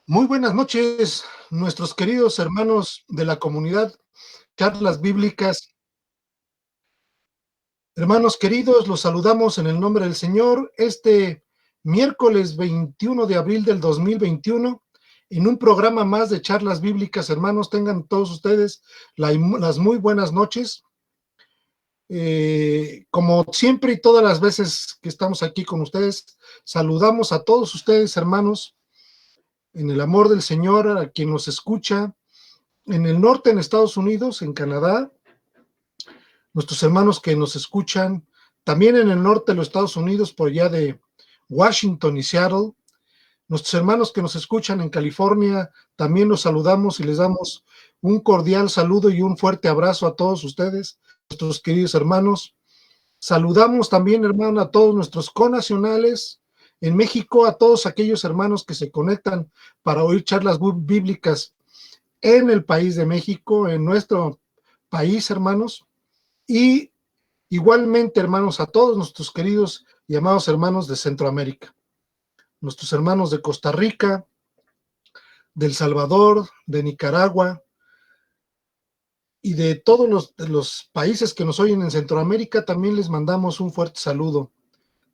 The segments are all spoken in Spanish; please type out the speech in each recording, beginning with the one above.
Muy buenas noches, nuestros queridos hermanos de la comunidad Charlas Bíblicas. Hermanos queridos, los saludamos en el nombre del Señor este miércoles 21 de abril del 2021 en un programa más de Charlas Bíblicas. Hermanos, tengan todos ustedes las muy buenas noches. Como siempre y todas las veces que estamos aquí con ustedes, saludamos a todos ustedes, hermanos, en el amor del Señor, a quien nos escucha en el norte, en Estados Unidos, en Canadá, nuestros hermanos que nos escuchan también en el norte de los Estados Unidos, por allá de Washington y Seattle, nuestros hermanos que nos escuchan en California, también los saludamos y les damos un cordial saludo y un fuerte abrazo a todos ustedes, nuestros queridos hermanos. Saludamos también, hermano, a todos nuestros connacionales en México, a todos aquellos hermanos que se conectan para oír charlas bíblicas en el país de México, en nuestro país, hermanos, y igualmente, hermanos, a todos nuestros queridos y amados hermanos de Centroamérica, nuestros hermanos de Costa Rica, de El Salvador, de Nicaragua y de todos los países que nos oyen en Centroamérica, también les mandamos un fuerte saludo.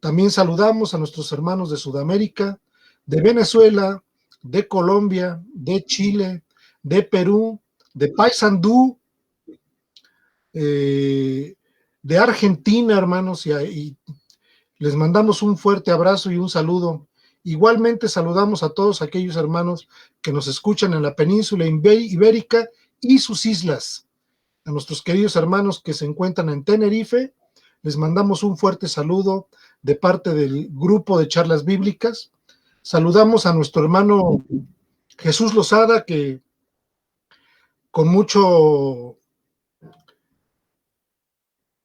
También saludamos a nuestros hermanos de Sudamérica, de Venezuela, de Colombia, de Chile, de Perú, de Paysandú, de Argentina, hermanos, y les mandamos un fuerte abrazo y un saludo. Igualmente saludamos a todos aquellos hermanos que nos escuchan en la península ibérica y sus islas. A nuestros queridos hermanos que se encuentran en Tenerife, les mandamos un fuerte saludo de parte del grupo de charlas bíblicas. Saludamos a nuestro hermano Jesús Lozada, que con mucho,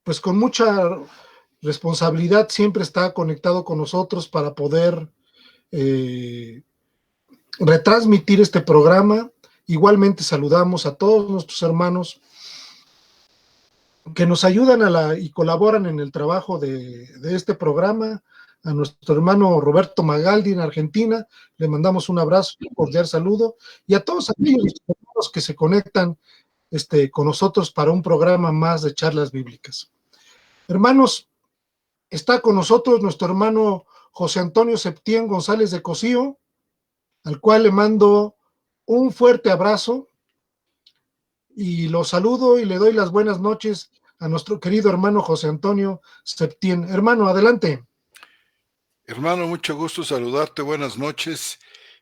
pues con mucha responsabilidad siempre está conectado con nosotros para poder retransmitir este programa. Igualmente saludamos a todos nuestros hermanos que nos ayudan y colaboran en el trabajo de este programa. A nuestro hermano Roberto Magaldi en Argentina, le mandamos un abrazo y un cordial saludo, y a todos aquellos hermanos que se conectan con nosotros para un programa más de charlas bíblicas. Hermanos, está con nosotros nuestro hermano José Antonio Septién González de Cosío, al cual le mando un fuerte abrazo y lo saludo y le doy las buenas noches a nuestro querido hermano José Antonio Septién. Hermano, adelante. Hermano, mucho gusto saludarte, buenas noches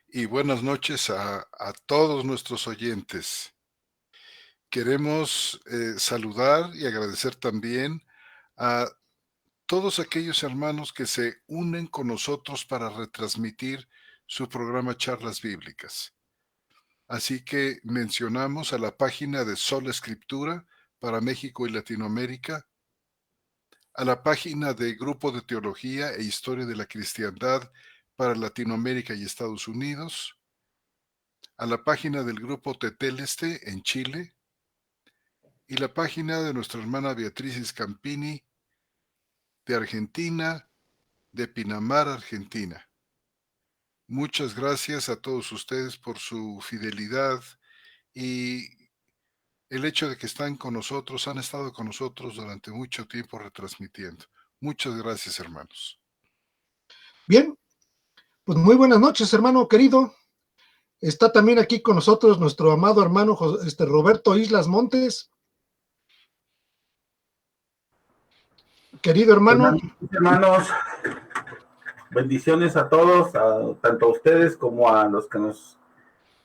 y buenas noches a todos nuestros oyentes. Queremos saludar y agradecer también a todos aquellos hermanos que se unen con nosotros para retransmitir su programa Charlas Bíblicas. Así que mencionamos a la página de Sola Escritura para México y Latinoamérica, a la página de Grupo de Teología e Historia de la Cristiandad para Latinoamérica y Estados Unidos, a la página del Grupo Teteleste en Chile y la página de nuestra hermana Beatriz Scampini de Argentina, de Pinamar, Argentina. Muchas gracias a todos ustedes por su fidelidad y el hecho de que están con nosotros, han estado con nosotros durante mucho tiempo retransmitiendo. Muchas gracias, hermanos. Bien, pues muy buenas noches, hermano querido. Está también aquí con nosotros nuestro amado hermano Roberto Islas Montes. Querido hermano. Hermanos, bendiciones a todos, tanto a ustedes como a los que nos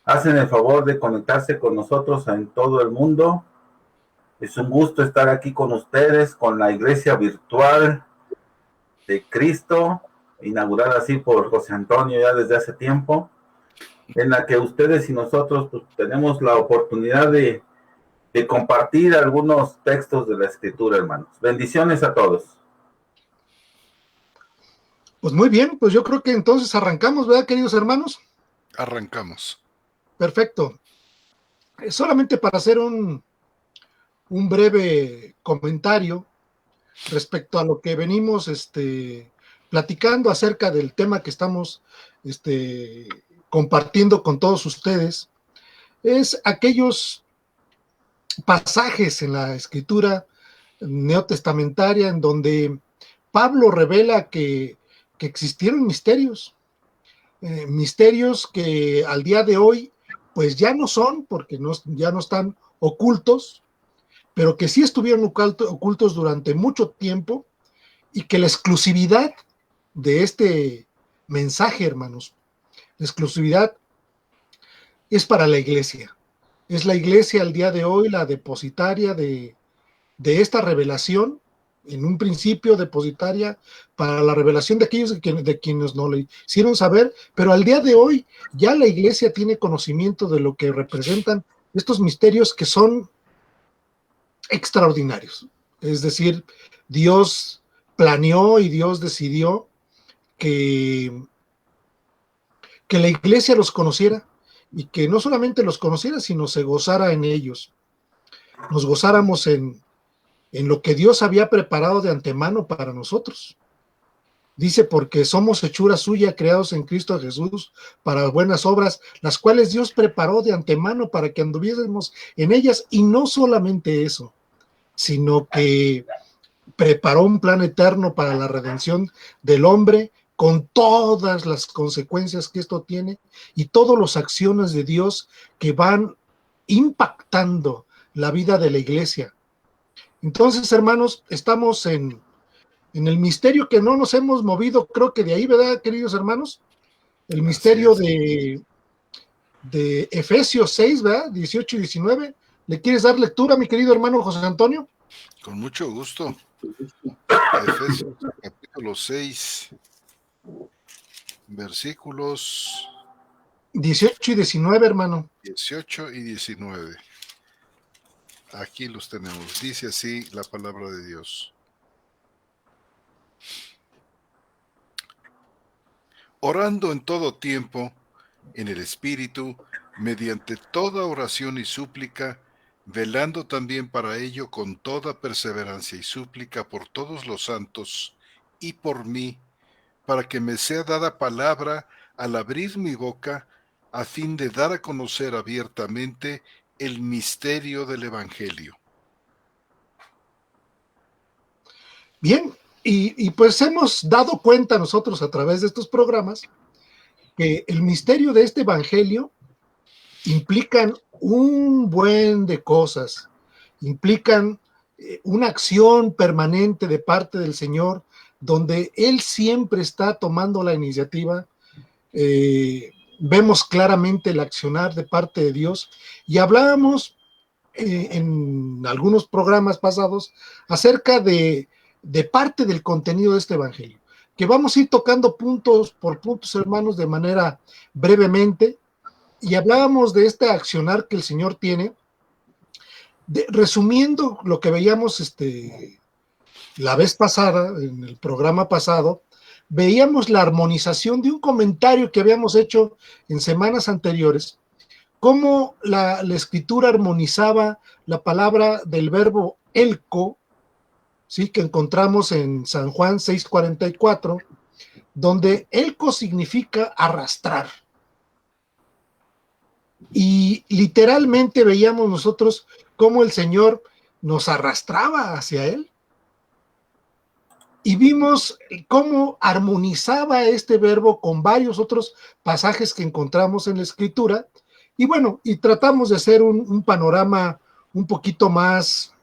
hacen el favor de conectarse con nosotros en todo el mundo. Es un gusto estar aquí con ustedes, con la iglesia virtual de Cristo, inaugurada así por José Antonio ya desde hace tiempo, en la que ustedes y nosotros pues, tenemos la oportunidad de compartir algunos textos de la Escritura, hermanos. Bendiciones a todos. Pues muy bien, pues yo creo que entonces arrancamos, ¿verdad, queridos hermanos? Arrancamos. Perfecto. Solamente para hacer un breve comentario respecto a lo que venimos platicando acerca del tema que estamos compartiendo con todos ustedes es aquellos pasajes en la escritura neotestamentaria en donde Pablo revela que existieron misterios, misterios que al día de hoy pues ya no son, porque ya no están ocultos, pero que sí estuvieron ocultos durante mucho tiempo, y que la exclusividad de este mensaje, hermanos, la exclusividad es para la iglesia. Es la iglesia al día de hoy la depositaria de esta revelación, en un principio depositaria para la revelación de aquellos de quienes no le hicieron saber, pero al día de hoy ya la iglesia tiene conocimiento de lo que representan estos misterios que son extraordinarios. Es decir, Dios planeó y Dios decidió que la iglesia los conociera, y que no solamente los conociera, sino se gozara en ellos. Nos gozáramos en lo que Dios había preparado de antemano para nosotros. Dice, porque somos hechura suya, creados en Cristo Jesús para buenas obras, las cuales Dios preparó de antemano para que anduviésemos en ellas. Y no solamente eso, sino que preparó un plan eterno para la redención del hombre, con todas las consecuencias que esto tiene y todas las acciones de Dios que van impactando la vida de la iglesia. Entonces, hermanos, estamos en el misterio que no nos hemos movido, creo que de ahí, ¿verdad, queridos hermanos? El misterio de Efesios 6, ¿verdad? 18 y 19. ¿Le quieres dar lectura, mi querido hermano José Antonio? Con mucho gusto. Efesios capítulo 6, versículos 18 y 19, hermano. 18 y 19. Aquí los tenemos. Dice así la palabra de Dios. Orando en todo tiempo, en el Espíritu, mediante toda oración y súplica, velando también para ello con toda perseverancia y súplica por todos los santos y por mí, para que me sea dada palabra al abrir mi boca, a fin de dar a conocer abiertamente el misterio del Evangelio. Bien, y pues hemos dado cuenta nosotros a través de estos programas que el misterio de este Evangelio implican un buen de cosas, implican una acción permanente de parte del Señor, donde Él siempre está tomando la iniciativa. Vemos claramente el accionar de parte de Dios, y hablábamos en algunos programas pasados acerca de parte del contenido de este Evangelio, que vamos a ir tocando puntos por puntos, hermanos, de manera brevemente. Y hablábamos de este accionar que el Señor tiene, resumiendo lo que veíamos la vez pasada, en el programa pasado, veíamos la armonización de un comentario que habíamos hecho en semanas anteriores, cómo la escritura armonizaba la palabra del verbo elco, ¿sí?, que encontramos en San Juan 6:44, donde elco significa arrastrar. Y literalmente veíamos nosotros cómo el Señor nos arrastraba hacia Él. Y vimos cómo armonizaba este verbo con varios otros pasajes que encontramos en la Escritura. Y bueno, y tratamos de hacer un panorama un poquito más,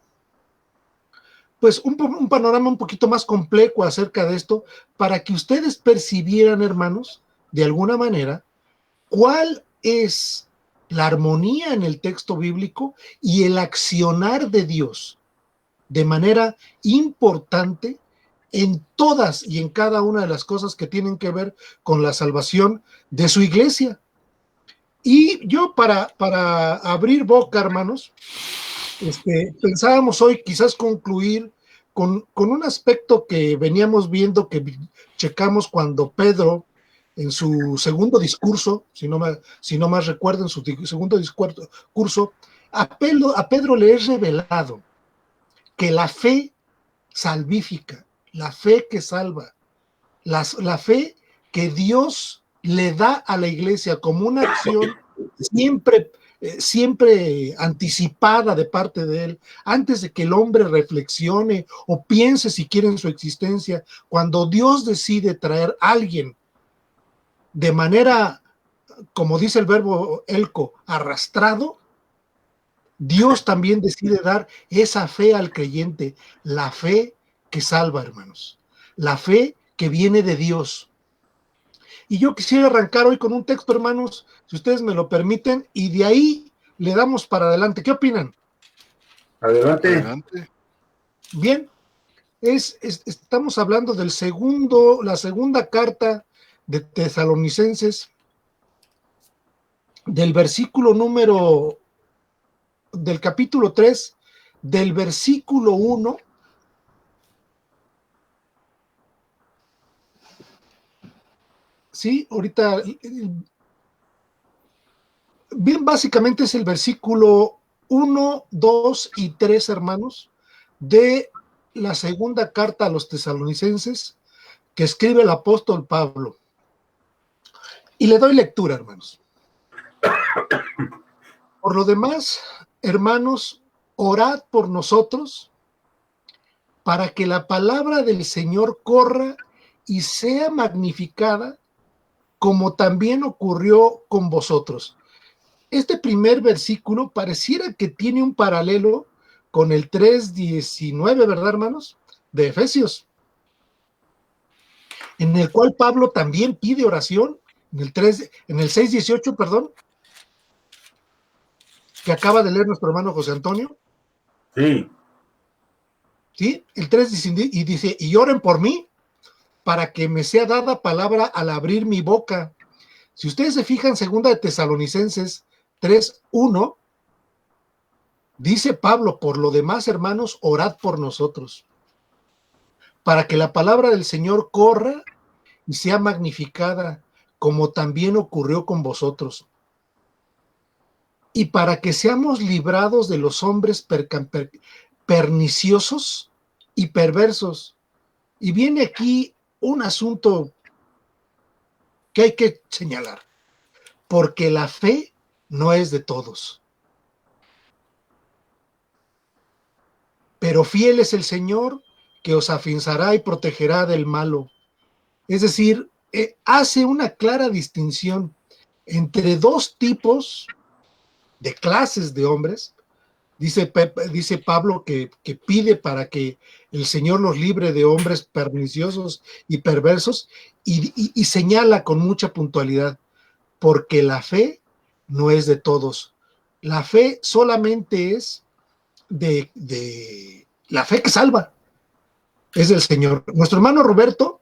pues un panorama un poquito más complejo acerca de esto, para que ustedes percibieran, hermanos, de alguna manera, cuál es la armonía en el texto bíblico y el accionar de Dios de manera importante en todas y en cada una de las cosas que tienen que ver con la salvación de su iglesia. Y yo para abrir boca, hermanos, pensábamos hoy quizás concluir con un aspecto que veníamos viendo, que checamos cuando Pedro, en su segundo discurso, si no más recuerdo, en su segundo discurso, a Pedro le es revelado que la fe salvífica, la fe que salva, la fe que Dios le da a la iglesia como una acción siempre anticipada de parte de él, antes de que el hombre reflexione o piense siquiera en su existencia. Cuando Dios decide traer a alguien de manera, como dice el verbo elco, arrastrado, Dios también decide dar esa fe al creyente, la fe que salva, hermanos, la fe que viene de Dios. Y yo quisiera arrancar hoy con un texto, hermanos, si ustedes me lo permiten, y de ahí le damos para adelante. ¿Qué opinan? Adelante. Adelante. Bien, estamos hablando la segunda carta de Tesalonicenses, del versículo del capítulo 3, del versículo 1. Sí, ahorita, bien, básicamente es el versículo 1, 2 y 3, hermanos, de la segunda carta a los tesalonicenses que escribe el apóstol Pablo. Y le doy lectura, hermanos. Por lo demás, hermanos, orad por nosotros para que la palabra del Señor corra y sea magnificada, como también ocurrió con vosotros. Este primer versículo pareciera que tiene un paralelo con el 3:19, ¿verdad, hermanos? De Efesios, en el cual Pablo también pide oración, en el 6:18, perdón, que acaba de leer nuestro hermano José Antonio. Sí. ¿Sí? El 3:19, y dice, y oren por mí, para que me sea dada palabra al abrir mi boca. Si ustedes se fijan, segunda de Tesalonicenses 3:1, dice Pablo, por lo demás, hermanos, orad por nosotros, para que la palabra del Señor corra y sea magnificada, como también ocurrió con vosotros, y para que seamos librados de los hombres perniciosos y perversos. Y viene aquí un asunto que hay que señalar, porque la fe no es de todos. Pero fiel es el Señor, que os afianzará y protegerá del malo. Es decir, hace una clara distinción entre dos tipos de clases de hombres. Dice Pablo que pide para que el Señor los libre de hombres perniciosos y perversos, y señala con mucha puntualidad, porque la fe no es de todos. La fe solamente es de la fe que salva, es del Señor. Nuestro hermano Roberto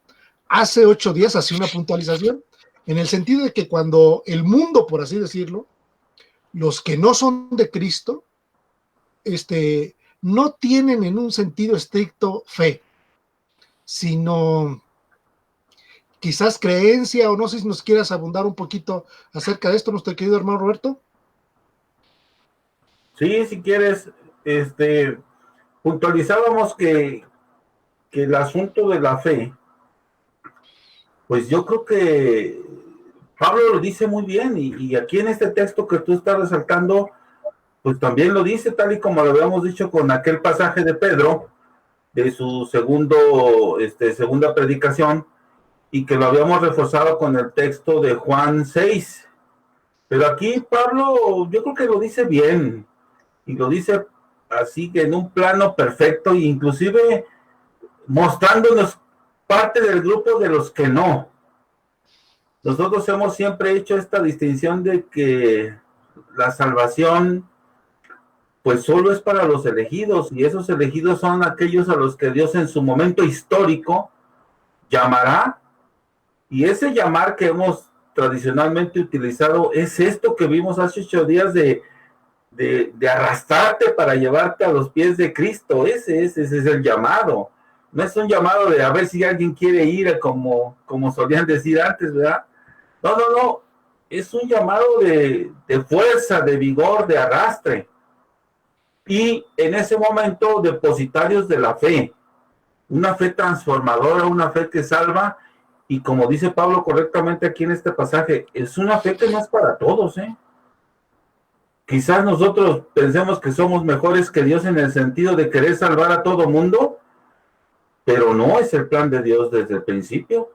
hace 8 días hacía una puntualización en el sentido de que cuando el mundo, por así decirlo, los que no son de Cristo, no tienen en un sentido estricto fe, sino quizás creencia, o no sé si nos quieras abundar un poquito acerca de esto, nuestro querido hermano Roberto. Sí, si quieres, puntualizábamos que el asunto de la fe, pues yo creo que Pablo lo dice muy bien, y aquí en este texto que tú estás resaltando, pues también lo dice, tal y como lo habíamos dicho con aquel pasaje de Pedro, de su segunda predicación, y que lo habíamos reforzado con el texto de Juan 6. Pero aquí Pablo, yo creo que lo dice bien, y lo dice así que en un plano perfecto, e inclusive mostrándonos parte del grupo de los que no. Nosotros hemos siempre hecho esta distinción de que la salvación pues solo es para los elegidos, y esos elegidos son aquellos a los que Dios en su momento histórico llamará, y ese llamar que hemos tradicionalmente utilizado es esto que vimos hace 8 días de arrastrarte para llevarte a los pies de Cristo. Ese es el llamado. No es un llamado de a ver si alguien quiere ir, como solían decir antes, ¿verdad? No. Es un llamado de fuerza, de vigor, de arrastre. Y en ese momento, depositarios de la fe. Una fe transformadora, una fe que salva, Y como dice Pablo correctamente aquí en este pasaje, es una fe que no es para todos, ¿eh? Quizás nosotros pensemos que somos mejores que Dios en el sentido de querer salvar a todo mundo, pero no es el plan de Dios desde el principio.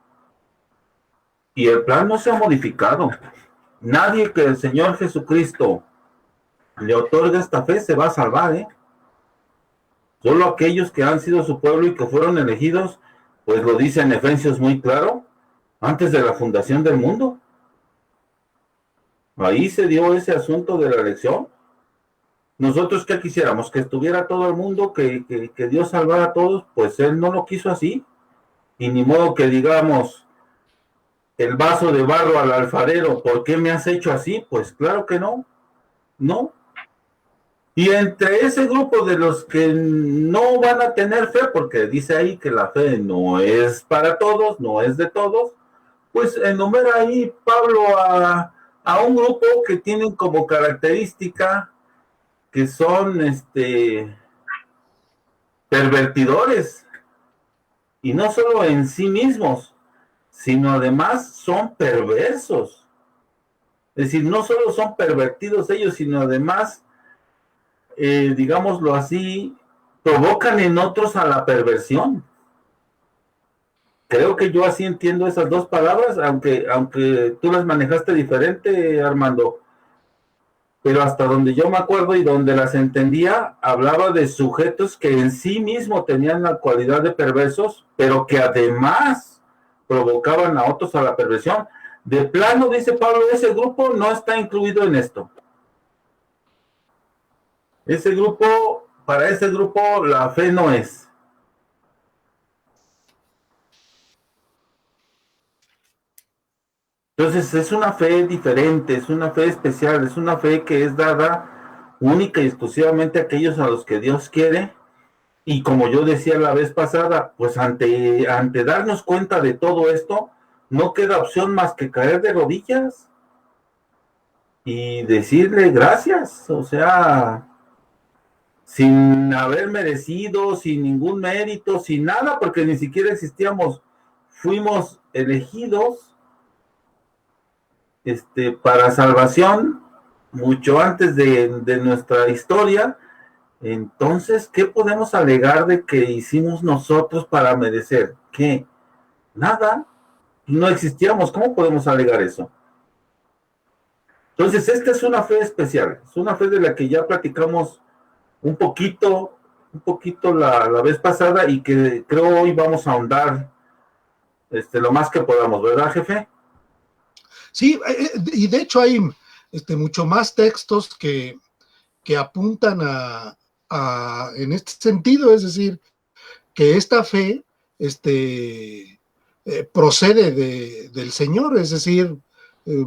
Y el plan no se ha modificado. Nadie que el Señor Jesucristo le otorgue esta fe se va a salvar, ¿eh? Solo aquellos que han sido su pueblo y que fueron elegidos, pues lo dice en Efesios muy claro, antes de la fundación del mundo. Ahí se dio ese asunto de la elección. Nosotros qué quisiéramos, que estuviera todo el mundo, que Dios salvara a todos, pues Él no lo quiso así. Y ni modo que digamos el vaso de barro al alfarero, ¿por qué me has hecho así? Pues claro que no, no. Y entre ese grupo de los que no van a tener fe, porque dice ahí que la fe no es para todos, no es de todos, pues enumera ahí Pablo a un grupo que tienen como característica que son pervertidores, y no solo en sí mismos, sino además son perversos. Es decir, no solo son pervertidos ellos, sino además, digámoslo así, provocan en otros a la perversión. Creo que yo así entiendo esas dos palabras, aunque tú las manejaste diferente, Armando, pero hasta donde yo me acuerdo y donde las entendía, hablaba de sujetos que en sí mismo tenían la cualidad de perversos, pero que además provocaban a otros a la perversión. De plano, dice Pablo, ese grupo no está incluido en esto. Ese grupo, para ese grupo, la fe no es. Entonces, es una fe diferente, es una fe especial, es una fe que es dada única y exclusivamente a aquellos a los que Dios quiere. Y como yo decía la vez pasada, pues ante darnos cuenta de todo esto, no queda opción más que caer de rodillas y decirle gracias, o sea, sin haber merecido, sin ningún mérito, sin nada, porque ni siquiera existíamos, fuimos elegidos para salvación mucho antes de nuestra historia. Entonces, ¿qué podemos alegar de que hicimos nosotros para merecer? ¿Qué? Nada, no existíamos, ¿cómo podemos alegar eso? Entonces, esta es una fe especial, es una fe de la que ya platicamos un poquito la vez pasada y que creo hoy vamos a ahondar lo más que podamos, ¿verdad, jefe? Sí, y de hecho hay mucho más textos que apuntan en este sentido, es decir, que esta fe procede del Señor, es decir, eh,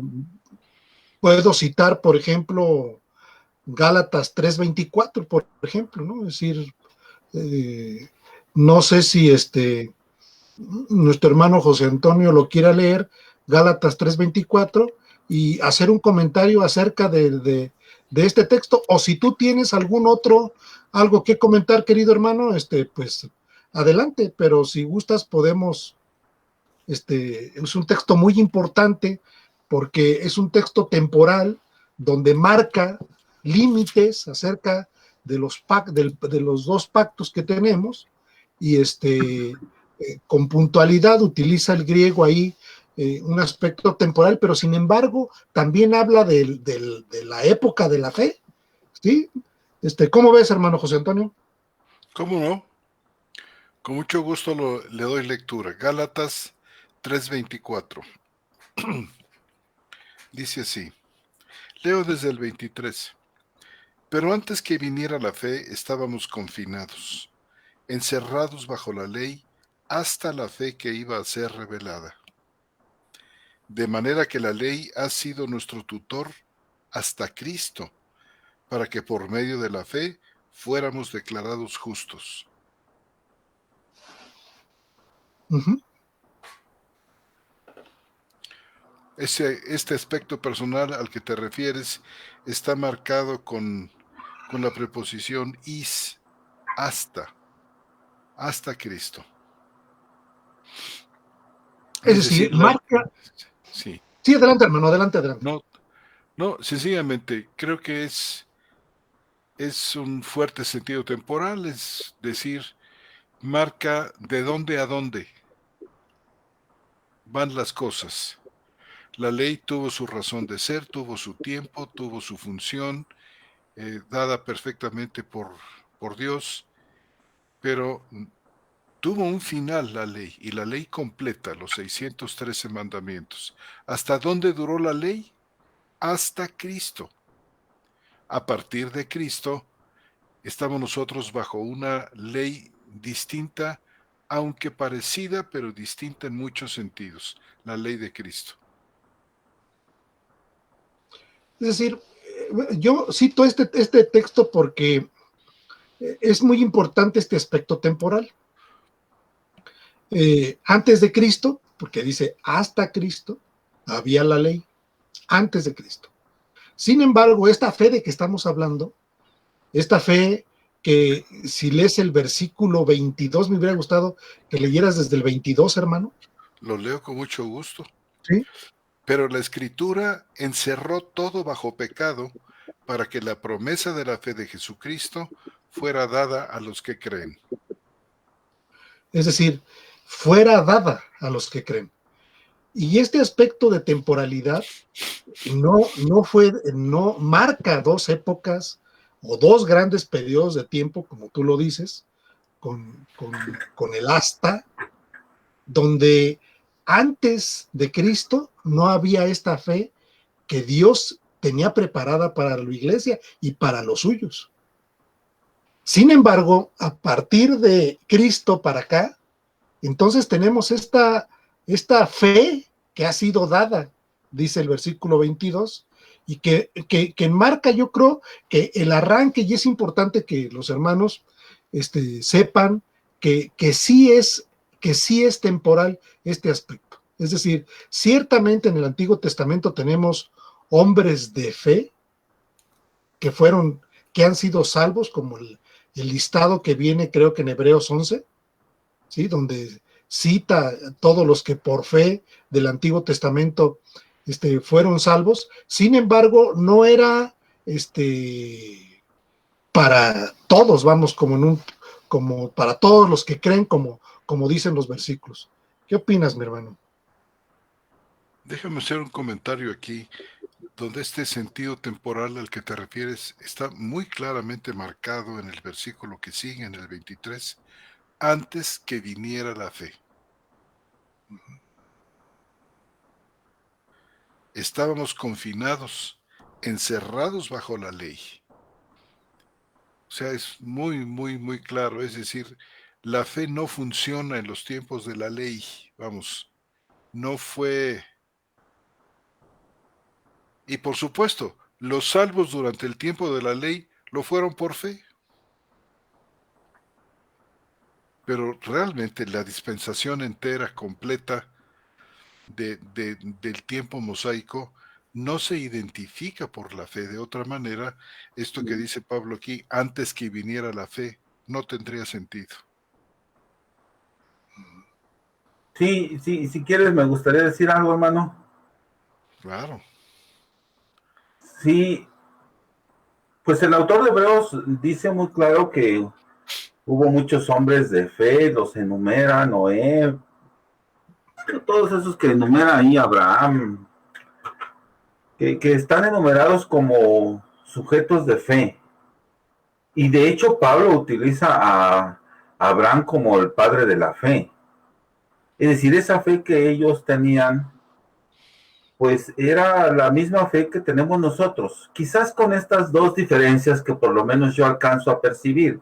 puedo citar, por ejemplo, Gálatas 3:24, por ejemplo, ¿no? Es decir, eh, no sé si nuestro hermano José Antonio lo quiera leer, Gálatas 3:24, y hacer un comentario acerca de este texto, o si tú tienes algo que comentar, querido hermano, pues adelante, pero si gustas podemos, es un texto muy importante porque es un texto temporal donde marca límites acerca de los dos pactos que tenemos y con puntualidad utiliza el griego ahí un aspecto temporal, pero sin embargo también habla de la época de la fe, ¿sí? ¿Cómo ves, hermano José Antonio? ¿Cómo no? Con mucho gusto le doy lectura. Gálatas 3:24. Dice así. Leo desde el 23. Pero antes que viniera la fe estábamos confinados, encerrados bajo la ley, hasta la fe que iba a ser revelada. De manera que la ley ha sido nuestro tutor hasta Cristo, para que por medio de la fe fuéramos declarados justos. Uh-huh. Este aspecto personal al que te refieres está marcado con la preposición is, hasta Cristo. Es decir, marca... Sí. Sí, adelante, hermano, adelante. No, sencillamente, creo que es un fuerte sentido temporal, es decir, marca de dónde a dónde van las cosas. La ley tuvo su razón de ser, tuvo su tiempo, tuvo su función, dada perfectamente por Dios, pero tuvo un final la ley, y la ley completa, los 613 mandamientos. ¿Hasta dónde duró la ley? Hasta Cristo. A partir de Cristo, estamos nosotros bajo una ley distinta, aunque parecida, pero distinta en muchos sentidos, la ley de Cristo. Es decir, yo cito este texto porque es muy importante este aspecto temporal. Antes de Cristo, porque dice hasta Cristo, había la ley, antes de Cristo. Sin embargo, esta fe de que estamos hablando, esta fe que si lees el versículo 22, me hubiera gustado que leyeras desde el 22, hermano. Lo leo con mucho gusto. Sí. Pero la Escritura encerró todo bajo pecado para que la promesa de la fe de Jesucristo fuera dada a los que creen. Es decir, fuera dada a los que creen. Y este aspecto de temporalidad no marca dos épocas o dos grandes periodos de tiempo, como tú lo dices, con el hasta, donde antes de Cristo no había esta fe que Dios tenía preparada para la iglesia y para los suyos. Sin embargo, a partir de Cristo para acá, entonces tenemos esta fe que ha sido dada, dice el versículo 22, y que marca, yo creo, que el arranque, y es importante que los hermanos sepan que sí es temporal este aspecto. Es decir, ciertamente en el Antiguo Testamento tenemos hombres de fe que han sido salvos, como el listado que viene, creo que en Hebreos 11, ¿sí? Donde cita a todos los que por fe del Antiguo Testamento fueron salvos. Sin embargo, no era para todos, vamos, como para todos los que creen, como dicen los versículos. ¿Qué opinas, mi hermano? Déjame hacer un comentario aquí, donde este sentido temporal al que te refieres está muy claramente marcado en el versículo que sigue, en el 23, antes que viniera la fe. Estábamos confinados, encerrados bajo la ley. O sea, es muy, muy, muy claro. Es decir, la fe no funciona en los tiempos de la ley. Vamos, no fue... Y por supuesto, los salvos durante el tiempo de la ley lo fueron por fe. Pero realmente la dispensación entera, completa del tiempo mosaico, no se identifica por la fe. De otra manera, esto que dice Pablo aquí, antes que viniera la fe, no tendría sentido. Sí, si quieres me gustaría decir algo, hermano. Claro. Sí, pues el autor de Hebreos dice muy claro que hubo muchos hombres de fe, los enumera Noé, todos esos que enumera ahí Abraham, que están enumerados como sujetos de fe. Y de hecho Pablo utiliza a Abraham como el padre de la fe. Es decir, esa fe que ellos tenían, pues era la misma fe que tenemos nosotros. Quizás con estas dos diferencias que por lo menos yo alcanzo a percibir.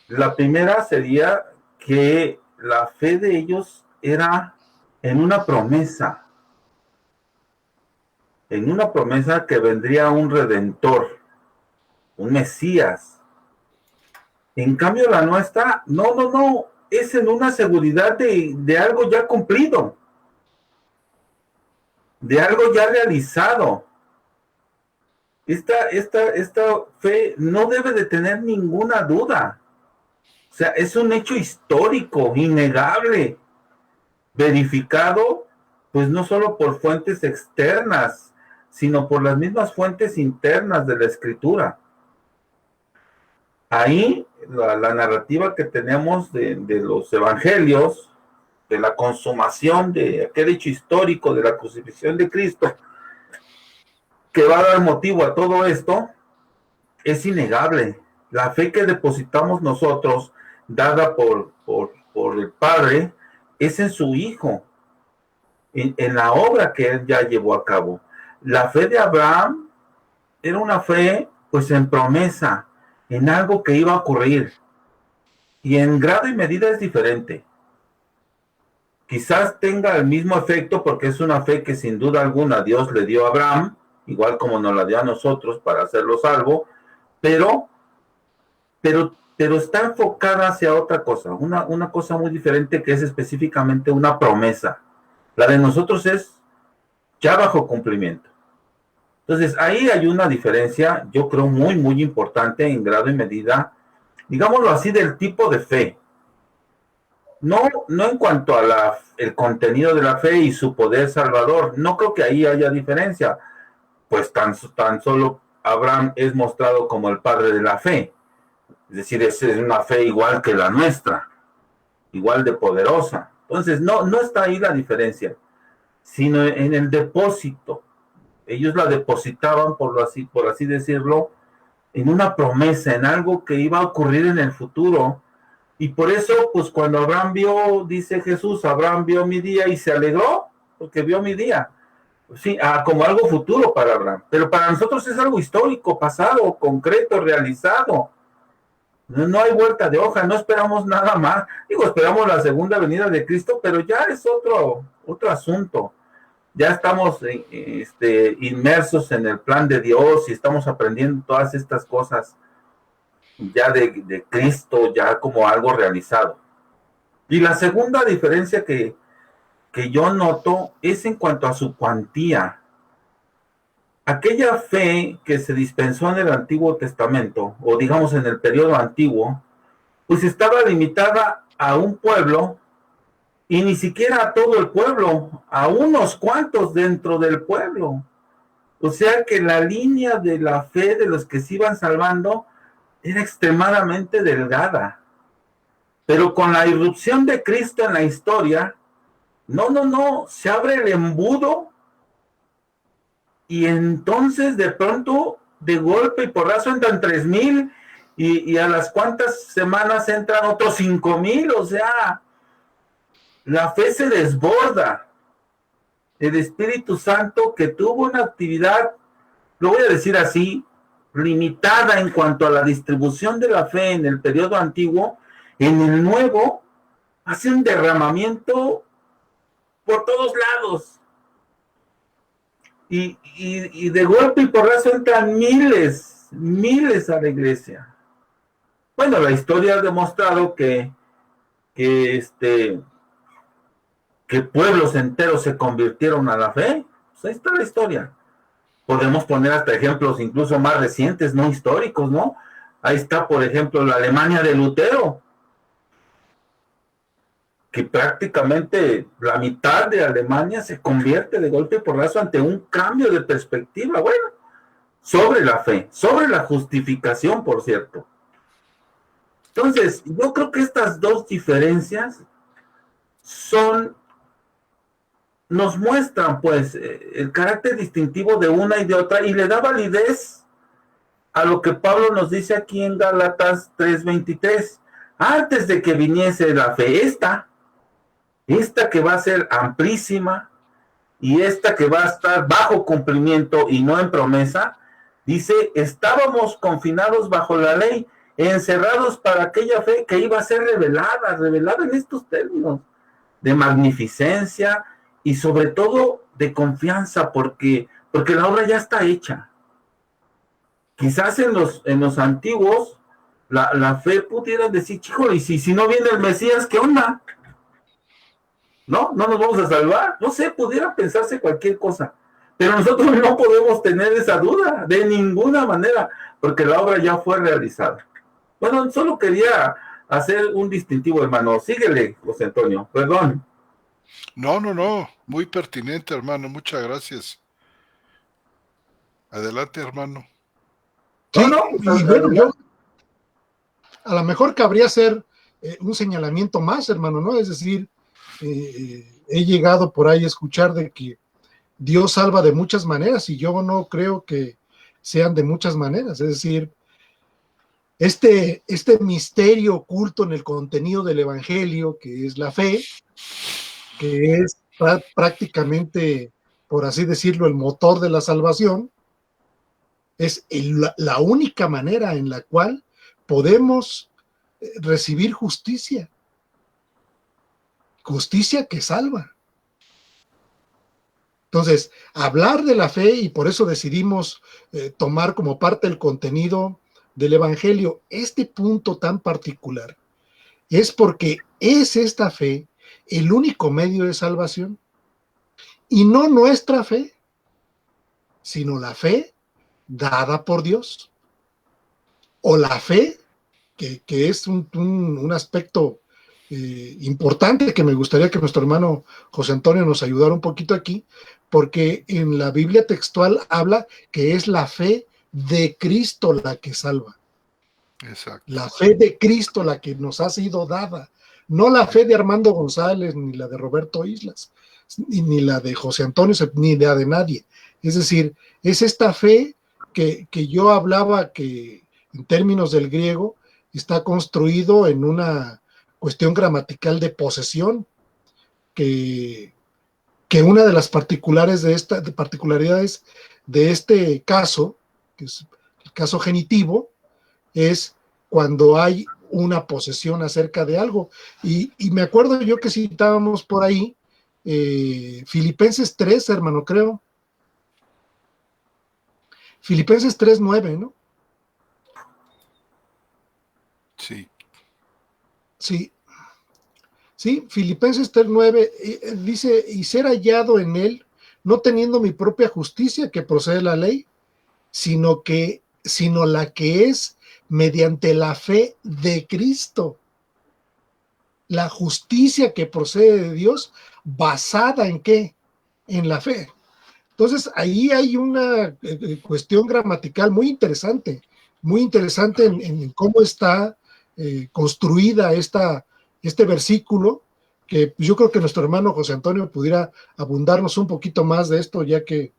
La primera sería que la fe de ellos era en una promesa que vendría un redentor, un Mesías. En cambio la nuestra, no, es en una seguridad de algo ya cumplido, de algo ya realizado. Esta fe no debe de tener ninguna duda. O sea, es un hecho histórico, innegable. verificado, pues no solo por fuentes externas, sino por las mismas fuentes internas de la Escritura. Ahí la narrativa que tenemos de los evangelios, de la consumación de aquel hecho histórico de la crucifixión de Cristo, que va a dar motivo a todo esto, es innegable. La fe que depositamos nosotros, dada por el Padre, es en su Hijo, en la obra que Él ya llevó a cabo. La fe de Abraham era una fe, pues, en promesa, en algo que iba a ocurrir. Y en grado y medida es diferente. Quizás tenga el mismo efecto porque es una fe que sin duda alguna Dios le dio a Abraham, igual como nos la dio a nosotros para hacerlo salvo, pero está enfocada hacia otra cosa, una cosa muy diferente, que es específicamente una promesa. La de nosotros es ya bajo cumplimiento. Entonces, ahí hay una diferencia, yo creo, muy, muy importante en grado y medida, digámoslo así, del tipo de fe. No en cuanto a el contenido de la fe y su poder salvador, no creo que ahí haya diferencia, pues tan solo Abraham es mostrado como el padre de la fe, es decir, es una fe igual que la nuestra, igual de poderosa. Entonces, no está ahí la diferencia, sino en el depósito. Ellos la depositaban, por así decirlo, en una promesa, en algo que iba a ocurrir en el futuro. Y por eso, pues cuando Abraham vio, dice Jesús, Abraham vio mi día y se alegró, porque vio mi día. Sí, como algo futuro para Abraham. Pero para nosotros es algo histórico, pasado, concreto, realizado. No hay vuelta de hoja, no esperamos nada más. Digo, esperamos la segunda venida de Cristo, pero ya es otro asunto. Ya estamos inmersos en el plan de Dios y estamos aprendiendo todas estas cosas ya de Cristo, ya como algo realizado. Y la segunda diferencia que yo noto es en cuanto a su cuantía. Aquella fe que se dispensó en el Antiguo Testamento, o digamos en el periodo antiguo, pues estaba limitada a un pueblo, y ni siquiera a todo el pueblo, a unos cuantos dentro del pueblo. O sea que la línea de la fe de los que se iban salvando era extremadamente delgada. Pero con la irrupción de Cristo en la historia, no, se abre el embudo, y entonces de pronto, de golpe y porrazo, entran 3,000, y a las cuantas semanas entran otros 5,000, o sea, la fe se desborda. El Espíritu Santo, que tuvo una actividad, lo voy a decir así, limitada en cuanto a la distribución de la fe en el periodo antiguo, en el nuevo hace un derramamiento por todos lados. Y de golpe y porrazo entran miles a la iglesia. Bueno, la historia ha demostrado que pueblos enteros se convirtieron a la fe. Pues ahí está la historia. Podemos poner hasta ejemplos incluso más recientes, no históricos, ¿no? Ahí está, por ejemplo, la Alemania de Lutero, que prácticamente la mitad de Alemania se convierte de golpe y porrazo ante un cambio de perspectiva, bueno, sobre la fe, sobre la justificación, por cierto. Entonces, yo creo que estas dos diferencias nos muestran, pues, el carácter distintivo de una y de otra, y le da validez a lo que Pablo nos dice aquí en Gálatas 3:23. Antes de que viniese la fe, esta que va a ser amplísima, y esta que va a estar bajo cumplimiento y no en promesa, dice, estábamos confinados bajo la ley, encerrados para aquella fe que iba a ser revelada en estos términos, de magnificencia, y sobre todo de confianza, porque la obra ya está hecha. Quizás en los antiguos la fe pudiera decir, chico, y si no viene el Mesías, ¿qué onda? No nos vamos a salvar. No sé, pudiera pensarse cualquier cosa, pero nosotros no podemos tener esa duda de ninguna manera, porque la obra ya fue realizada. Bueno, solo quería hacer un distintivo, hermano. Síguele, José Antonio, perdón. No, no, no, muy pertinente, hermano, muchas gracias. Adelante, hermano. No, Sí, no, y bueno, yo a lo mejor cabría hacer un señalamiento más, hermano, ¿no? Es decir, he llegado por ahí a escuchar de que Dios salva de muchas maneras y yo no creo que sean de muchas maneras. Es decir, este misterio oculto en el contenido del Evangelio, que es la fe, que es prácticamente, por así decirlo, el motor de la salvación, es la única manera en la cual podemos recibir justicia, justicia que salva. Entonces, hablar de la fe, y por eso decidimos tomar como parte del contenido del Evangelio este punto tan particular, es porque es esta fe el único medio de salvación, y no nuestra fe, sino la fe dada por Dios, o la fe, que es un aspecto importante que me gustaría que nuestro hermano José Antonio nos ayudara un poquito aquí, porque en la Biblia textual habla que es la fe de Cristo la que salva. Exacto. La fe de Cristo la que nos ha sido dada, no la fe de Armando González, ni la de Roberto Islas, ni la de José Antonio, ni la de nadie. Es decir, es esta fe que yo hablaba que en términos del griego está construido en una cuestión gramatical de posesión, que una de las particularidades de este caso, que es el caso genitivo, es cuando hay una posesión acerca de algo. Y me acuerdo yo que citábamos por ahí Filipenses 3, hermano, creo. Filipenses 3:9, ¿no? Sí. Sí, sí, Filipenses 3:9 dice, y ser hallado en él, no teniendo mi propia justicia que procede de la ley, sino la que es mediante la fe de Cristo, la justicia que procede de Dios, basada en qué? En la fe. Entonces, ahí hay una cuestión gramatical muy interesante en cómo está construida este versículo, que yo creo que nuestro hermano José Antonio pudiera abundarnos un poquito más de esto, ya que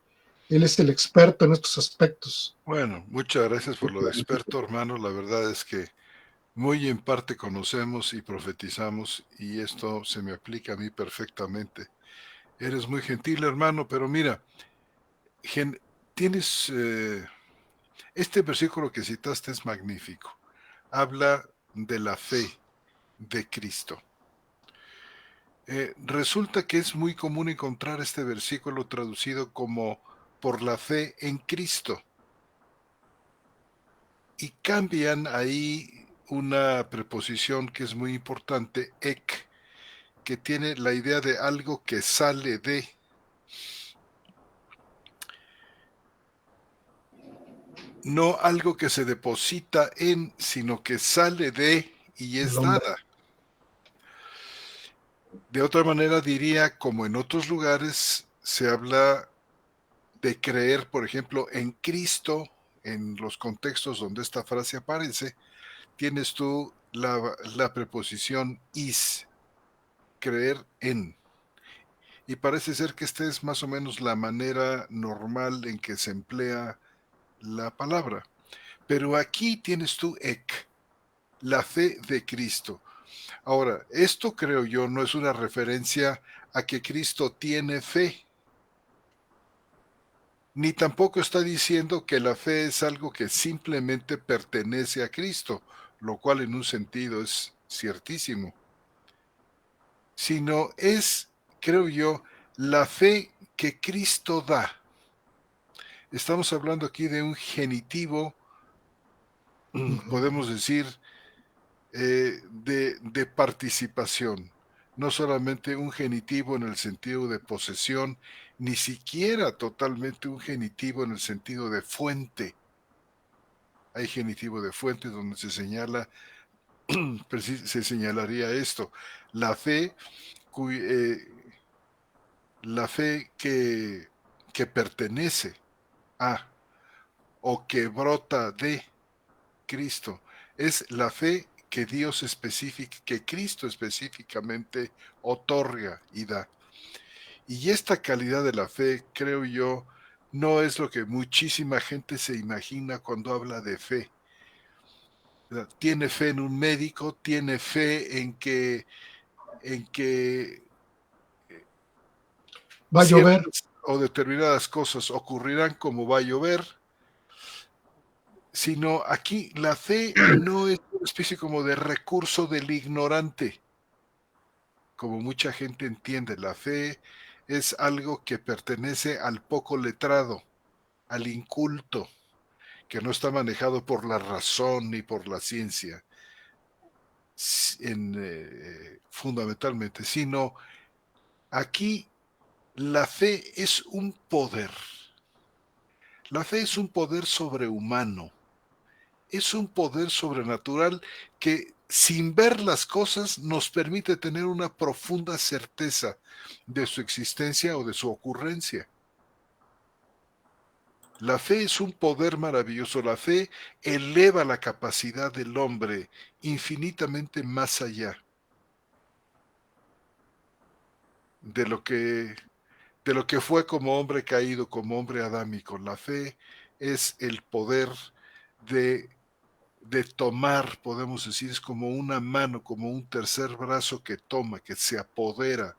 él es el experto en estos aspectos. Bueno, muchas gracias por lo de experto, hermano. La verdad es que muy en parte conocemos y profetizamos y esto se me aplica a mí perfectamente. Eres muy gentil, hermano, pero mira, gen- tienes este versículo que citaste es magnífico. Habla de la fe de Cristo. Resulta que es muy común encontrar este versículo traducido como por la fe en Cristo y cambian ahí una preposición que es muy importante, ek, que tiene la idea de algo que sale de, no algo que se deposita en, sino que sale de y El es hombre. dada. De otra manera diría, como en otros lugares se habla de creer, por ejemplo, en Cristo, en los contextos donde esta frase aparece, tienes tú la preposición is, creer en. Y parece ser que esta es más o menos la manera normal en que se emplea la palabra. Pero aquí tienes tú ek, la fe de Cristo. Ahora, esto creo yo no es una referencia a que Cristo tiene fe, ni tampoco está diciendo que la fe es algo que simplemente pertenece a Cristo, lo cual en un sentido es ciertísimo, sino es, creo yo, la fe que Cristo da. Estamos hablando aquí de un genitivo, podemos decir, de participación, no solamente un genitivo en el sentido de posesión, ni siquiera totalmente un genitivo en el sentido de fuente. Hay genitivo de fuente donde se señala, se señalaría esto, la fe la fe que pertenece a o que brota de Cristo. Es la fe que que Cristo específicamente otorga y da. Y esta calidad de la fe, creo yo, no es lo que muchísima gente se imagina cuando habla de fe. Tiene fe en un médico, tiene fe en que Va a llover. ciertas o determinadas cosas ocurrirán como va a llover, sino aquí la fe no es una especie como de recurso del ignorante, como mucha gente entiende. La fe es algo que pertenece al poco letrado, al inculto, que no está manejado por la razón ni por la ciencia, fundamentalmente, sino aquí la fe es un poder. La fe es un poder sobrehumano, es un poder sobrenatural que sin ver las cosas nos permite tener una profunda certeza de su existencia o de su ocurrencia. La fe es un poder maravilloso, la fe eleva la capacidad del hombre infinitamente más allá de lo que fue como hombre caído, como hombre adámico. La fe es el poder de tomar, podemos decir, es como una mano, como un tercer brazo que toma, que se apodera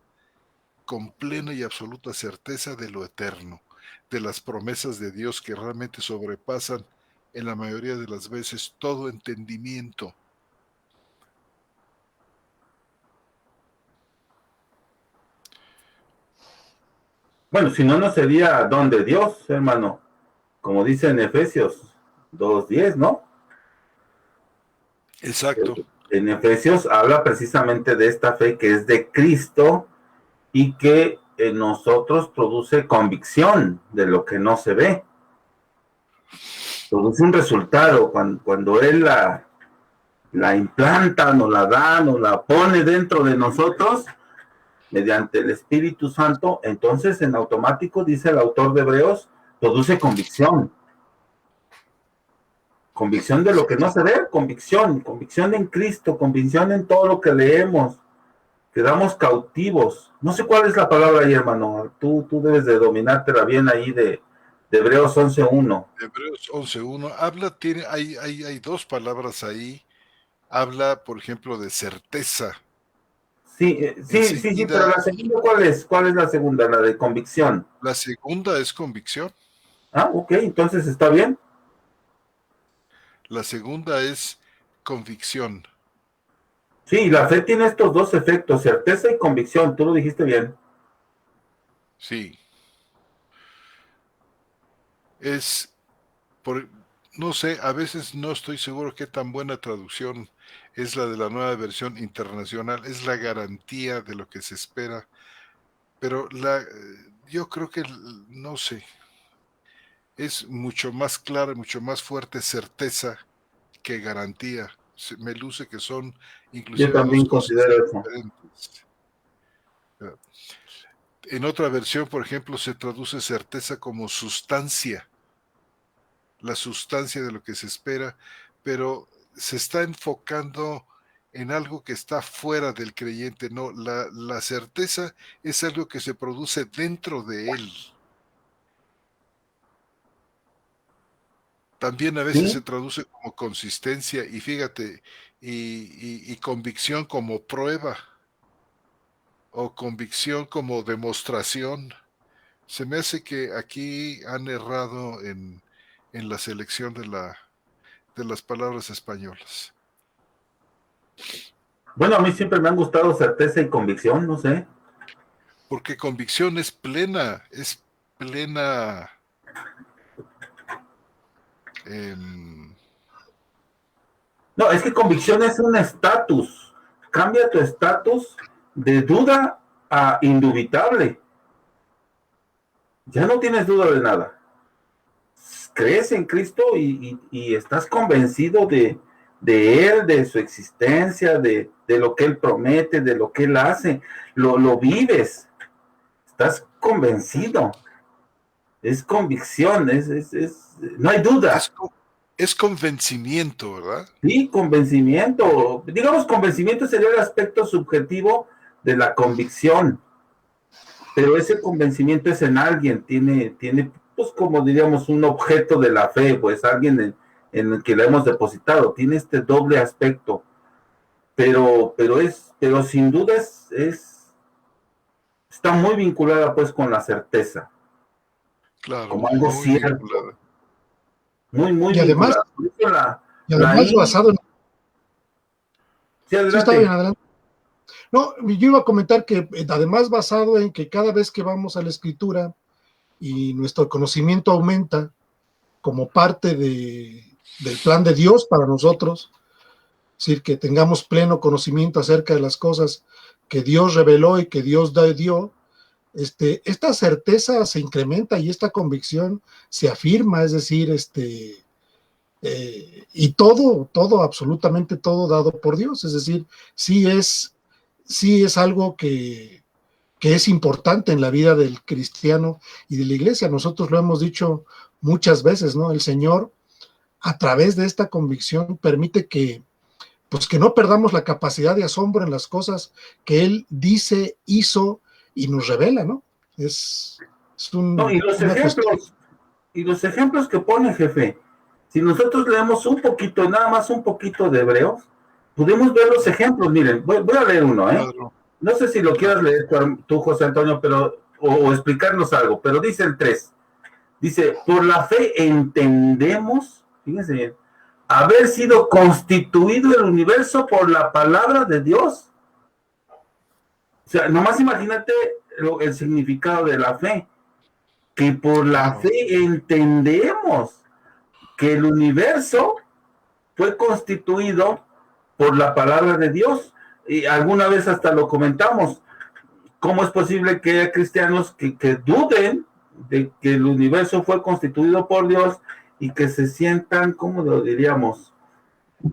con plena y absoluta certeza de lo eterno, de las promesas de Dios que realmente sobrepasan en la mayoría de las veces todo entendimiento. Bueno, si no, no sería don de Dios, hermano, como dice en Efesios 2:10, ¿no? Exacto. En Efesios habla precisamente de esta fe que es de Cristo y que en nosotros produce convicción de lo que no se ve. Produce un resultado cuando Él la implanta, nos la da, nos la pone dentro de nosotros mediante el Espíritu Santo. Entonces, en automático, dice el autor de Hebreos, produce convicción. Convicción de lo que no se ve, convicción en Cristo, convicción en todo lo que leemos. Quedamos cautivos. No sé cuál es la palabra ahí, hermano. Tú debes de dominártela bien ahí de Hebreos 11:1. Hebreos 11:1 habla, hay dos palabras ahí. Habla, por ejemplo, de certeza. Sí, pero Enseguida, la segunda, ¿cuál es? ¿Cuál es la segunda? La de convicción. la segunda es convicción. Ah, ok, entonces está bien. La segunda es convicción. Sí, la fe tiene estos dos efectos, certeza y convicción. Tú lo dijiste bien. Sí. Es, no sé, a veces no estoy seguro qué tan buena traducción es la de la nueva versión internacional. Es la garantía de lo que se espera. Pero yo creo que, no sé, es mucho más clara, mucho más fuerte certeza que garantía. Me luce que son Yo inclusive dos también cosas considero eso. diferentes. En otra versión, por ejemplo, se traduce certeza como sustancia, la sustancia de lo que se espera, pero se está enfocando en algo que está fuera del creyente. No, la certeza es algo que se produce dentro de él. También a veces se Sí, traduce como consistencia y fíjate, y convicción como prueba o convicción como demostración. Se me hace que aquí han errado en la selección de las palabras españolas. bueno, a mí siempre me han gustado certeza y convicción, no sé. Porque convicción es plena. em, No, es que convicción es un estatus. Cambia tu estatus de duda a indubitable. Ya no tienes duda de nada. Crees en Cristo y estás convencido de Él, de su existencia, de lo que Él promete, de lo que Él hace. Lo vives. Estás convencido, es convicción, no hay duda. Es convencimiento, ¿verdad? Sí, convencimiento. Digamos, convencimiento sería el aspecto subjetivo de la convicción, pero ese convencimiento es en alguien, tiene, pues como diríamos, un objeto de la fe, pues alguien en el que la hemos depositado, tiene este doble aspecto, pero sin duda está muy vinculada pues con la certeza, Claro, como algo muy cierto, vinculada. muy Y además, vinculada. basado en... Sí, Sí, está bien, adelante. adelante. No, yo iba a comentar que además basado en que cada vez que vamos a la escritura y nuestro conocimiento aumenta como parte del plan de Dios para nosotros, es decir, que tengamos pleno conocimiento acerca de las cosas que Dios reveló y que Dios dio, esta certeza se incrementa y esta convicción se afirma, es decir, y todo, absolutamente todo dado por Dios, es decir, sí es algo que es importante en la vida del cristiano y de la iglesia. Nosotros lo hemos dicho muchas veces, ¿no? El Señor, a través de esta convicción, permite que no perdamos la capacidad de asombro en las cosas que Él dice, hizo y nos revela, ¿no? Es No, una cuestión. y los ejemplos que pone, jefe, si nosotros leemos un poquito, nada más un poquito de Hebreos, podemos ver los ejemplos. Miren, voy a leer uno, Claro. No sé si lo quieras leer tú, José Antonio, o explicarnos algo, pero dice el 3. Dice, por la fe entendemos, fíjense bien, haber sido constituido el universo por la palabra de Dios. O sea, nomás imagínate el significado de la fe, que por la fe entendemos que el universo fue constituido por la palabra de Dios. Y alguna vez hasta lo comentamos. ¿Cómo es posible que haya cristianos que duden de que el universo fue constituido por Dios y que se sientan, ¿cómo lo diríamos?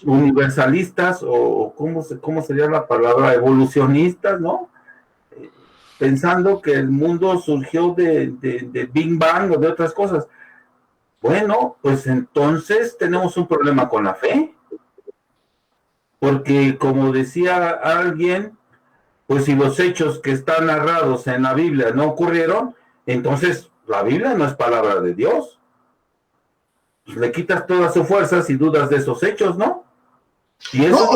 Universalistas o ¿cómo sería la palabra? Evolucionistas, ¿no? Pensando que el mundo surgió de Big Bang o de otras cosas. Bueno, pues entonces tenemos un problema con la fe. Porque como decía alguien, pues si los hechos que están narrados en la Biblia no ocurrieron, entonces la Biblia no es palabra de Dios. Pues le quitas toda su fuerza si dudas de esos hechos, ¿no? Y eso No, es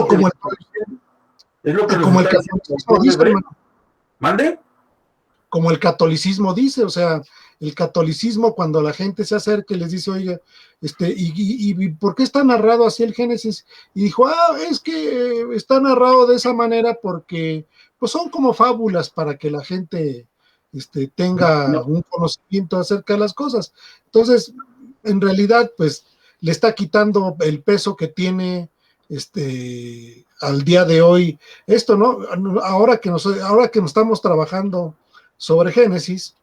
lo que nos como el está diciendo el catolicismo dice, hermano. ¿Mande? Como el catolicismo dice, o sea, el catolicismo cuando la gente se acerca y les dice, oiga, ¿y por qué está narrado así el Génesis? Y dijo, es que está narrado de esa manera porque pues son como fábulas para que la gente tenga un conocimiento acerca de las cosas. Entonces, en realidad, pues, le está quitando el peso que tiene al día de hoy esto, ¿no? Ahora que nos estamos trabajando sobre Génesis,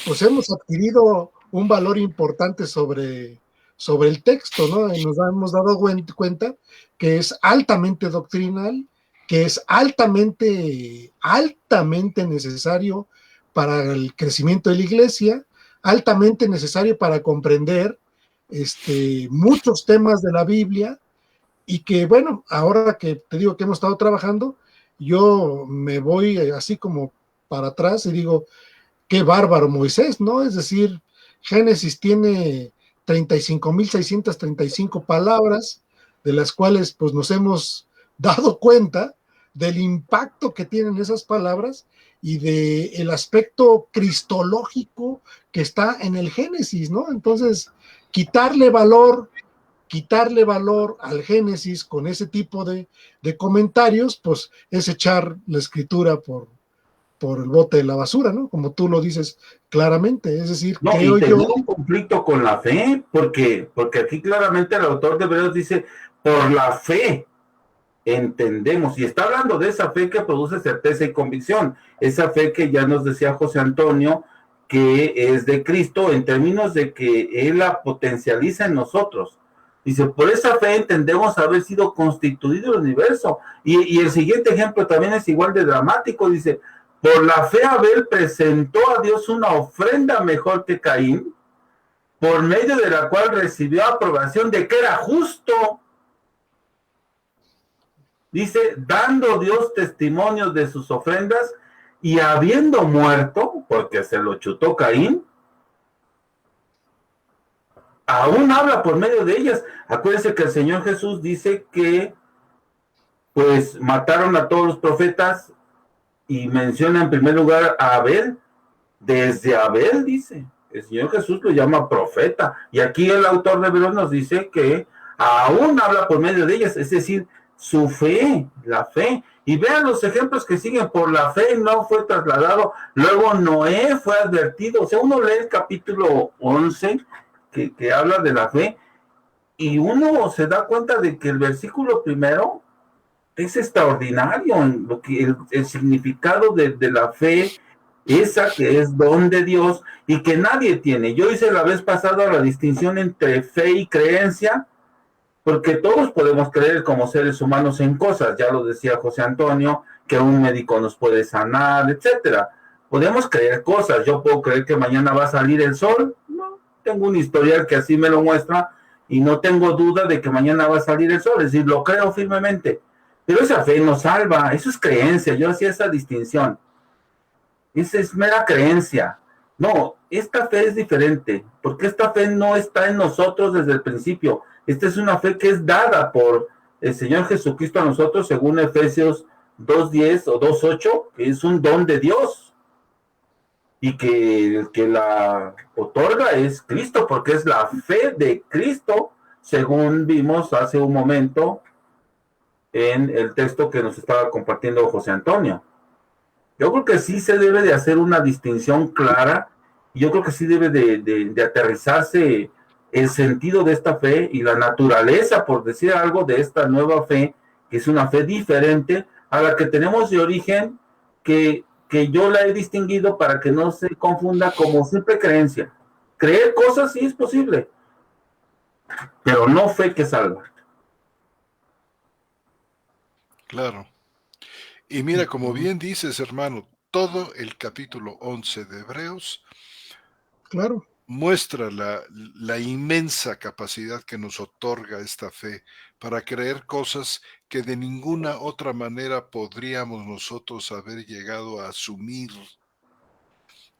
pues hemos adquirido un valor importante sobre el texto, ¿no? Y nos hemos dado cuenta que es altamente doctrinal, que es altamente necesario para el crecimiento de la iglesia, altamente necesario para comprender muchos temas de la Biblia, y que, bueno, ahora que te digo que hemos estado trabajando, yo me voy así como para atrás y digo, qué bárbaro Moisés, ¿no? Es decir, Génesis tiene 35.635 palabras, de las cuales pues nos hemos dado cuenta del impacto que tienen esas palabras y del aspecto cristológico que está en el Génesis, ¿no? Entonces, quitarle valor al Génesis con ese tipo de comentarios, pues es echar la escritura por el bote de la basura, ¿no? Como tú lo dices claramente, es decir, no, creo y yo... un conflicto con la fe, porque aquí claramente el autor de Hebreos dice, por la fe entendemos, y está hablando de esa fe que produce certeza y convicción, esa fe que ya nos decía José Antonio, que es de Cristo en términos de que Él la potencializa en nosotros. Dice, por esa fe entendemos haber sido constituido el universo. Y el siguiente ejemplo también es igual de dramático, dice, Por la fe Abel presentó a Dios una ofrenda mejor que Caín, por medio de la cual recibió aprobación de que era justo. Dice, dando Dios testimonio de sus ofrendas y habiendo muerto, porque se lo chutó Caín, aún habla por medio de ellas. Acuérdense que el Señor Jesús dice que pues mataron a todos los profetas y menciona en primer lugar a Abel. Desde Abel, dice, el Señor Jesús lo llama profeta. Y aquí el autor de Hebreos nos dice que aún habla por medio de ellas, es decir, su fe, la fe. Y vean los ejemplos que siguen, por la fe no fue trasladado, luego Noé fue advertido. O sea, uno lee el capítulo 11 que habla de la fe y uno se da cuenta de que el versículo primero es extraordinario en lo que el significado de la fe, esa que es don de Dios y que nadie tiene. Yo hice la vez pasada la distinción entre fe y creencia, porque todos podemos creer como seres humanos en cosas, ya lo decía José Antonio, que un médico nos puede sanar, etcétera. Podemos creer cosas, yo puedo creer que mañana va a salir el sol, no, tengo un historial que así me lo muestra y no tengo duda de que mañana va a salir el sol, es decir, lo creo firmemente. Pero esa fe nos salva, eso es creencia, yo hacía esa distinción. Esa es mera creencia. No, esta fe es diferente, porque esta fe no está en nosotros desde el principio. Esta es una fe que es dada por el Señor Jesucristo a nosotros, según Efesios 2:10 o 2:8, que es un don de Dios. Y que el que la otorga es Cristo, porque es la fe de Cristo, según vimos hace un momento en el texto que nos estaba compartiendo José Antonio. Yo creo que sí se debe de hacer una distinción clara, y yo creo que sí debe de aterrizarse el sentido de esta fe y la naturaleza, por decir algo, de esta nueva fe, que es una fe diferente a la que tenemos de origen, que yo la he distinguido para que no se confunda como simple creencia. Creer cosas sí es posible, pero no fe que salva. Claro. Y mira, como bien dices, hermano, todo el capítulo 11 de Hebreos Claro. muestra la inmensa capacidad que nos otorga esta fe para creer cosas que de ninguna otra manera podríamos nosotros haber llegado a asumir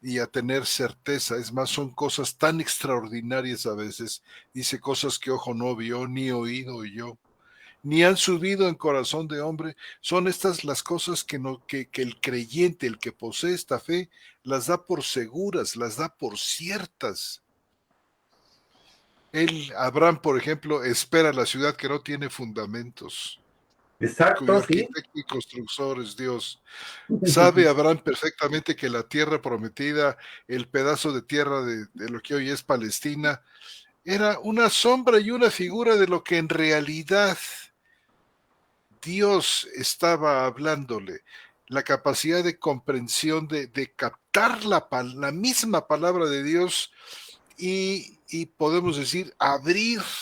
y a tener certeza. Es más, son cosas tan extraordinarias a veces. Dice cosas que ojo no vio, ni oído oyó, ni han subido en corazón de hombre. Son estas las cosas que el creyente, el que posee esta fe, las da por seguras, las da por ciertas. Abraham, por ejemplo, espera la ciudad que no tiene fundamentos, cuyo Exacto, sí. arquitecto y constructor es Dios. Sabe Abraham perfectamente que la tierra prometida, el pedazo de tierra de lo que hoy es Palestina, era una sombra y una figura de lo que en realidad Dios estaba hablándole. La capacidad de comprensión, de captar la misma palabra de Dios y podemos decir abrirla.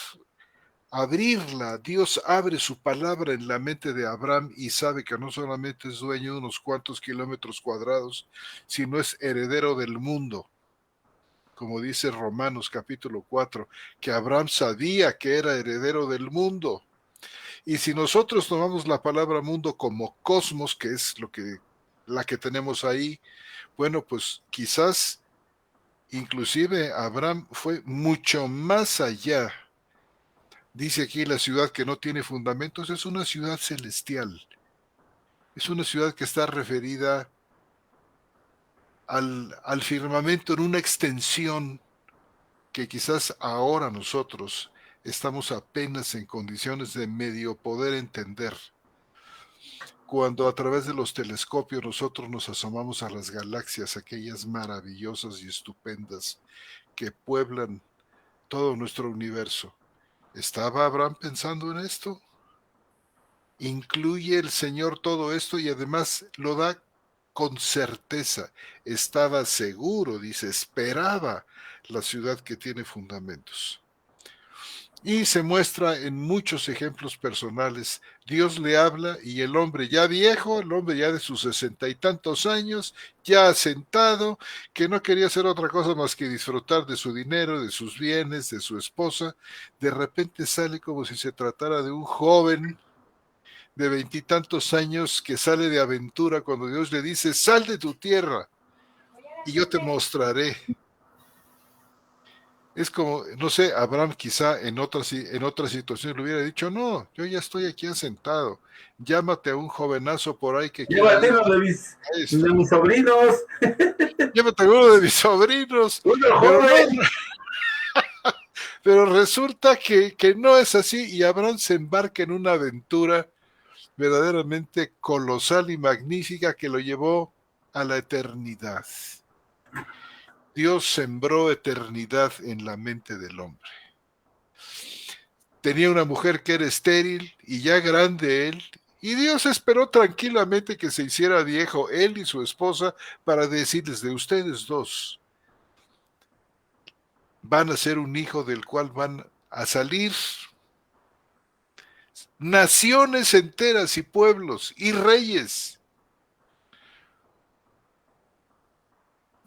Dios abre su palabra en la mente de Abraham y sabe que no solamente es dueño de unos cuantos kilómetros cuadrados, sino es heredero del mundo. Como dice Romanos capítulo 4, que Abraham sabía que era heredero del mundo. Y si nosotros tomamos la palabra mundo como cosmos, que es la que tenemos ahí, bueno, pues quizás inclusive Abraham fue mucho más allá. Dice aquí la ciudad que no tiene fundamentos, es una ciudad celestial. Es una ciudad que está referida al firmamento en una extensión que quizás ahora nosotros estamos apenas en condiciones de medio poder entender. Cuando a través de los telescopios nosotros nos asomamos a las galaxias, aquellas maravillosas y estupendas que pueblan todo nuestro universo. ¿Estaba Abraham pensando en esto? Incluye el Señor todo esto y además lo da con certeza. Estaba seguro, dice, esperaba la ciudad que tiene fundamentos. Y se muestra en muchos ejemplos personales. Dios le habla y el hombre ya viejo, el hombre ya de sus 60 y tantos años, ya asentado, que no quería hacer otra cosa más que disfrutar de su dinero, de sus bienes, de su esposa, de repente sale como si se tratara de un joven de 20 y tantos años que sale de aventura cuando Dios le dice, sal de tu tierra y yo te mostraré. Es como, no sé, Abraham quizá en otras situaciones le hubiera dicho, no, yo ya estoy aquí asentado, llámate a un jovenazo por ahí que quiera Llévate ir uno a esto, de mis sobrinos, llévate a uno de mis sobrinos, uno pero no, joven. pero resulta que no es así y Abraham se embarca en una aventura verdaderamente colosal y magnífica que lo llevó a la eternidad. Dios sembró eternidad en la mente del hombre. Tenía una mujer que era estéril y ya grande él, y Dios esperó tranquilamente que se hiciera viejo él y su esposa para decirles, de ustedes dos van a ser un hijo del cual van a salir naciones enteras y pueblos y reyes.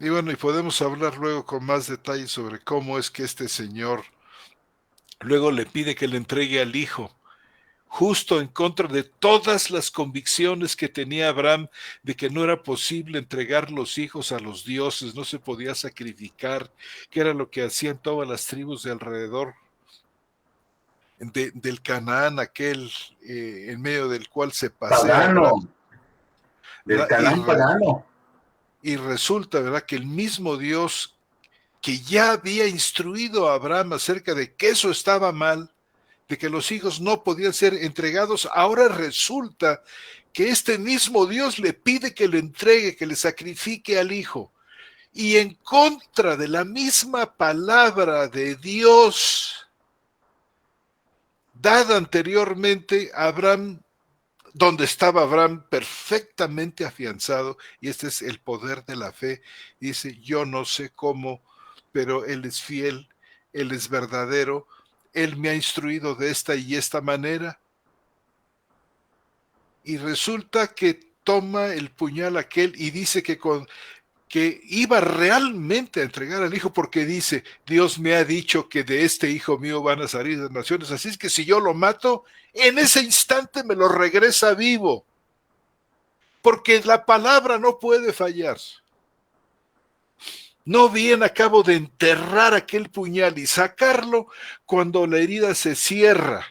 Y bueno, y podemos hablar luego con más detalle sobre cómo es que este señor luego le pide que le entregue al hijo, justo en contra de todas las convicciones que tenía Abraham de que no era posible entregar los hijos a los dioses, no se podía sacrificar, que era lo que hacían todas las tribus de alrededor del Canaán, aquel en medio del cual se pasea Pagano, Abraham. del Y, Canaán pagano. y resulta, ¿verdad?, que el mismo Dios que ya había instruido a Abraham acerca de que eso estaba mal, de que los hijos no podían ser entregados, ahora resulta que este mismo Dios le pide que le entregue, que le sacrifique al hijo. Y en contra de la misma palabra de Dios dada anteriormente, Abraham, donde estaba Abraham perfectamente afianzado, y este es el poder de la fe, dice, yo no sé cómo, pero Él es fiel, Él es verdadero, Él me ha instruido de esta y esta manera. Y resulta que toma el puñal aquel y dice que iba realmente a entregar al hijo porque dice, Dios me ha dicho que de este hijo mío van a salir las naciones, así es que si yo lo mato, en ese instante me lo regresa vivo, porque la palabra no puede fallar. No bien acabo de enterrar aquel puñal y sacarlo cuando la herida se cierra,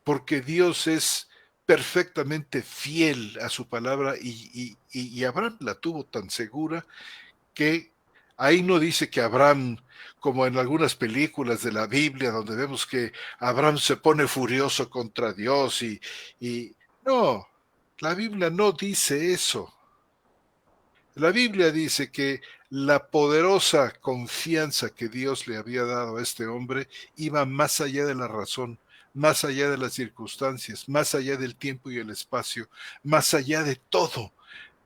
porque Dios es perfectamente fiel a su palabra y Abraham la tuvo tan segura que ahí no dice que Abraham, como en algunas películas de la Biblia, donde vemos que Abraham se pone furioso contra Dios y no, la Biblia no dice eso. La Biblia dice que la poderosa confianza que Dios le había dado a este hombre iba más allá de la razón, más allá de las circunstancias, más allá del tiempo y el espacio, más allá de todo.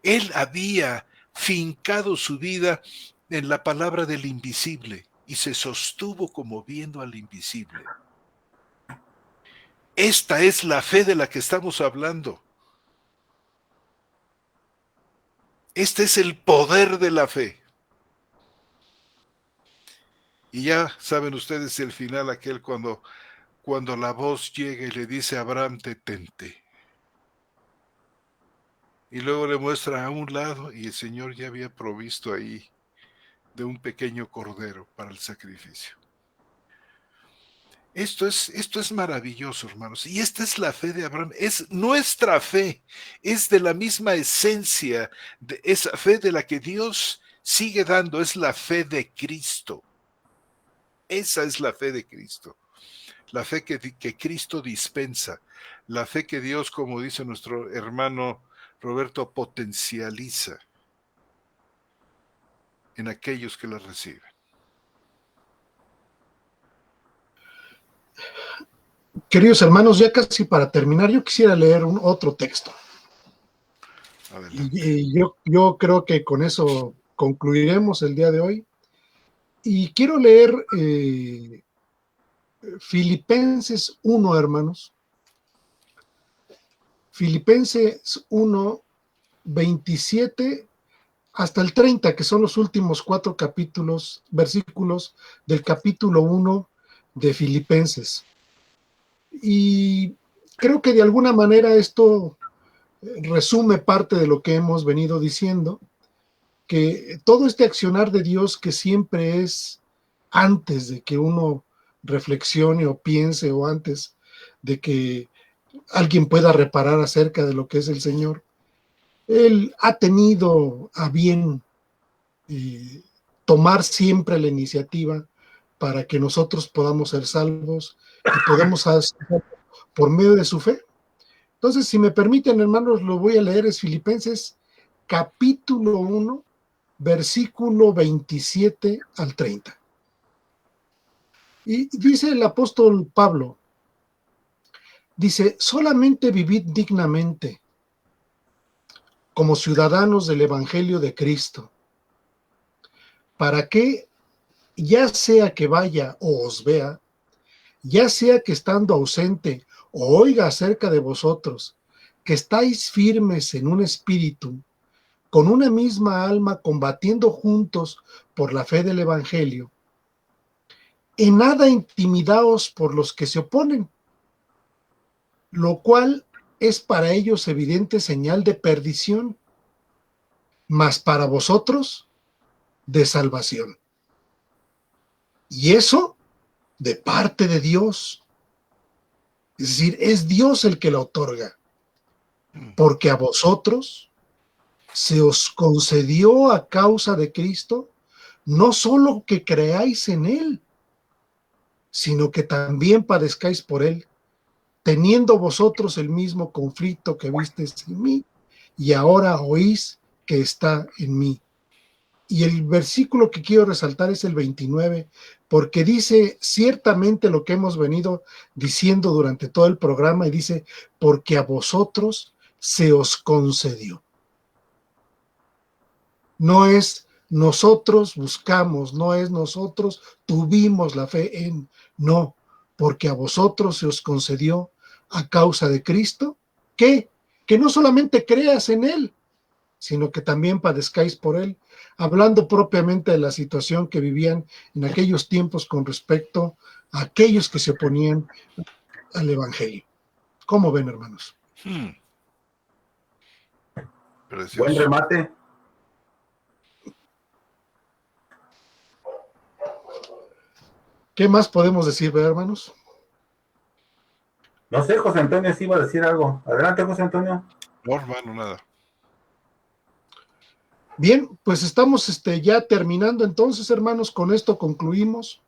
Él había fincado su vida en la palabra del invisible y se sostuvo como viendo al invisible. Esta es la fe de la que estamos hablando. Este es el poder de la fe. Y ya saben ustedes el final aquel cuando la voz llega y le dice a Abraham, detente. Y luego le muestra a un lado y el Señor ya había provisto ahí de un pequeño cordero para el sacrificio. Esto es maravilloso, hermanos. Y esta es la fe de Abraham. Es nuestra fe. Es de la misma esencia de esa fe de la que Dios sigue dando. Es la fe de Cristo. Esa es la fe de Cristo. La fe que Cristo dispensa. La fe que Dios, como dice nuestro hermano Roberto, potencializa en aquellos que la reciben. Queridos hermanos, ya casi para terminar, yo quisiera leer otro texto. Y yo creo que con eso concluiremos el día de hoy. Y quiero leer Filipenses 1, hermanos. Filipenses 1, 27 hasta el 30, que son los últimos 4 versículos del capítulo 1 de Filipenses. Y creo que de alguna manera esto resume parte de lo que hemos venido diciendo, que todo este accionar de Dios que siempre es antes de que uno reflexione o piense o antes de que alguien pueda reparar acerca de lo que es el Señor, Él ha tenido a bien tomar siempre la iniciativa para que nosotros podamos ser salvos y podemos hacerlo por medio de su fe. Entonces, si me permiten, hermanos, lo voy a leer, es Filipenses capítulo 1, versículo 27 al 30. Y dice el apóstol Pablo, dice, solamente vivid dignamente como ciudadanos del Evangelio de Cristo, para que, ya sea que vaya o os vea, ya sea que estando ausente o oiga acerca de vosotros, que estáis firmes en un espíritu, con una misma alma, combatiendo juntos por la fe del Evangelio, en nada intimidaos por los que se oponen, lo cual es para ellos evidente señal de perdición, mas para vosotros de salvación. Y eso de parte de Dios. Es decir, es Dios el que la otorga, porque a vosotros se os concedió a causa de Cristo, no solo que creáis en Él, sino que también padezcáis por Él, teniendo vosotros el mismo conflicto que visteis en mí, y ahora oís que está en mí. Y el versículo que quiero resaltar es el 29, porque dice ciertamente lo que hemos venido diciendo durante todo el programa, y dice, porque a vosotros se os concedió. No es nosotros buscamos, no es nosotros tuvimos la fe en, no, porque a vosotros se os concedió a causa de Cristo, que no solamente creas en Él, sino que también padezcáis por Él, hablando propiamente de la situación que vivían en aquellos tiempos con respecto a aquellos que se oponían al Evangelio. ¿Cómo ven, hermanos? Precioso. Buen remate. ¿Qué más podemos decir, hermanos? No sé, José Antonio sí iba a decir algo. Adelante, José Antonio. No, hermano, nada. Bien, pues estamos ya terminando entonces, hermanos, con esto concluimos.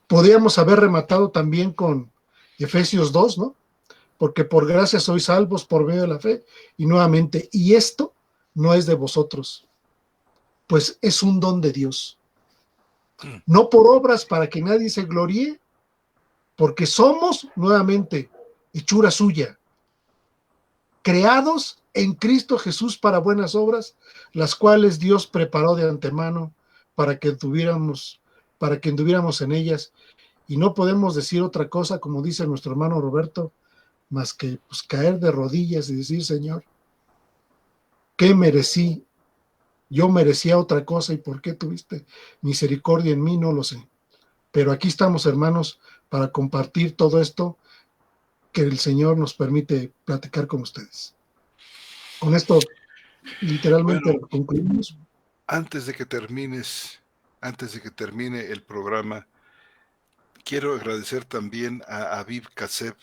Podríamos haber rematado también con Efesios 2, ¿no? Porque por gracia sois salvos por medio de la fe, y nuevamente, y esto no es de vosotros, pues es un don de Dios. No por obras para que nadie se gloríe, porque somos nuevamente hechura suya, creados en Cristo Jesús para buenas obras, las cuales Dios preparó de antemano para que anduviéramos en ellas. Y no podemos decir otra cosa, como dice nuestro hermano Roberto, más que pues, caer de rodillas y decir, Señor, ¿qué merecí? Yo merecía otra cosa, y por qué tuviste misericordia en mí, no lo sé. Pero aquí estamos, hermanos, para compartir todo esto que el Señor nos permite platicar con ustedes. Con esto, literalmente, Bueno, concluimos. Antes de que termine el programa, quiero agradecer también a Aviv Kaseb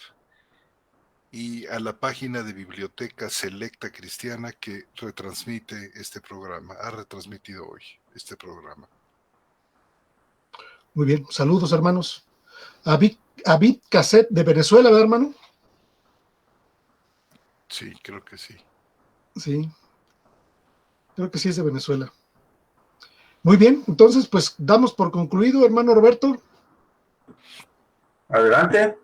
y a la página de Biblioteca Selecta Cristiana que retransmite este programa, ha retransmitido hoy este programa. Muy bien, saludos, hermanos. Aviv Kaseb de Venezuela, ¿verdad, hermano? Sí, creo que sí. Sí, creo que sí es de Venezuela. Muy bien, entonces, pues damos por concluido, hermano Roberto. Adelante.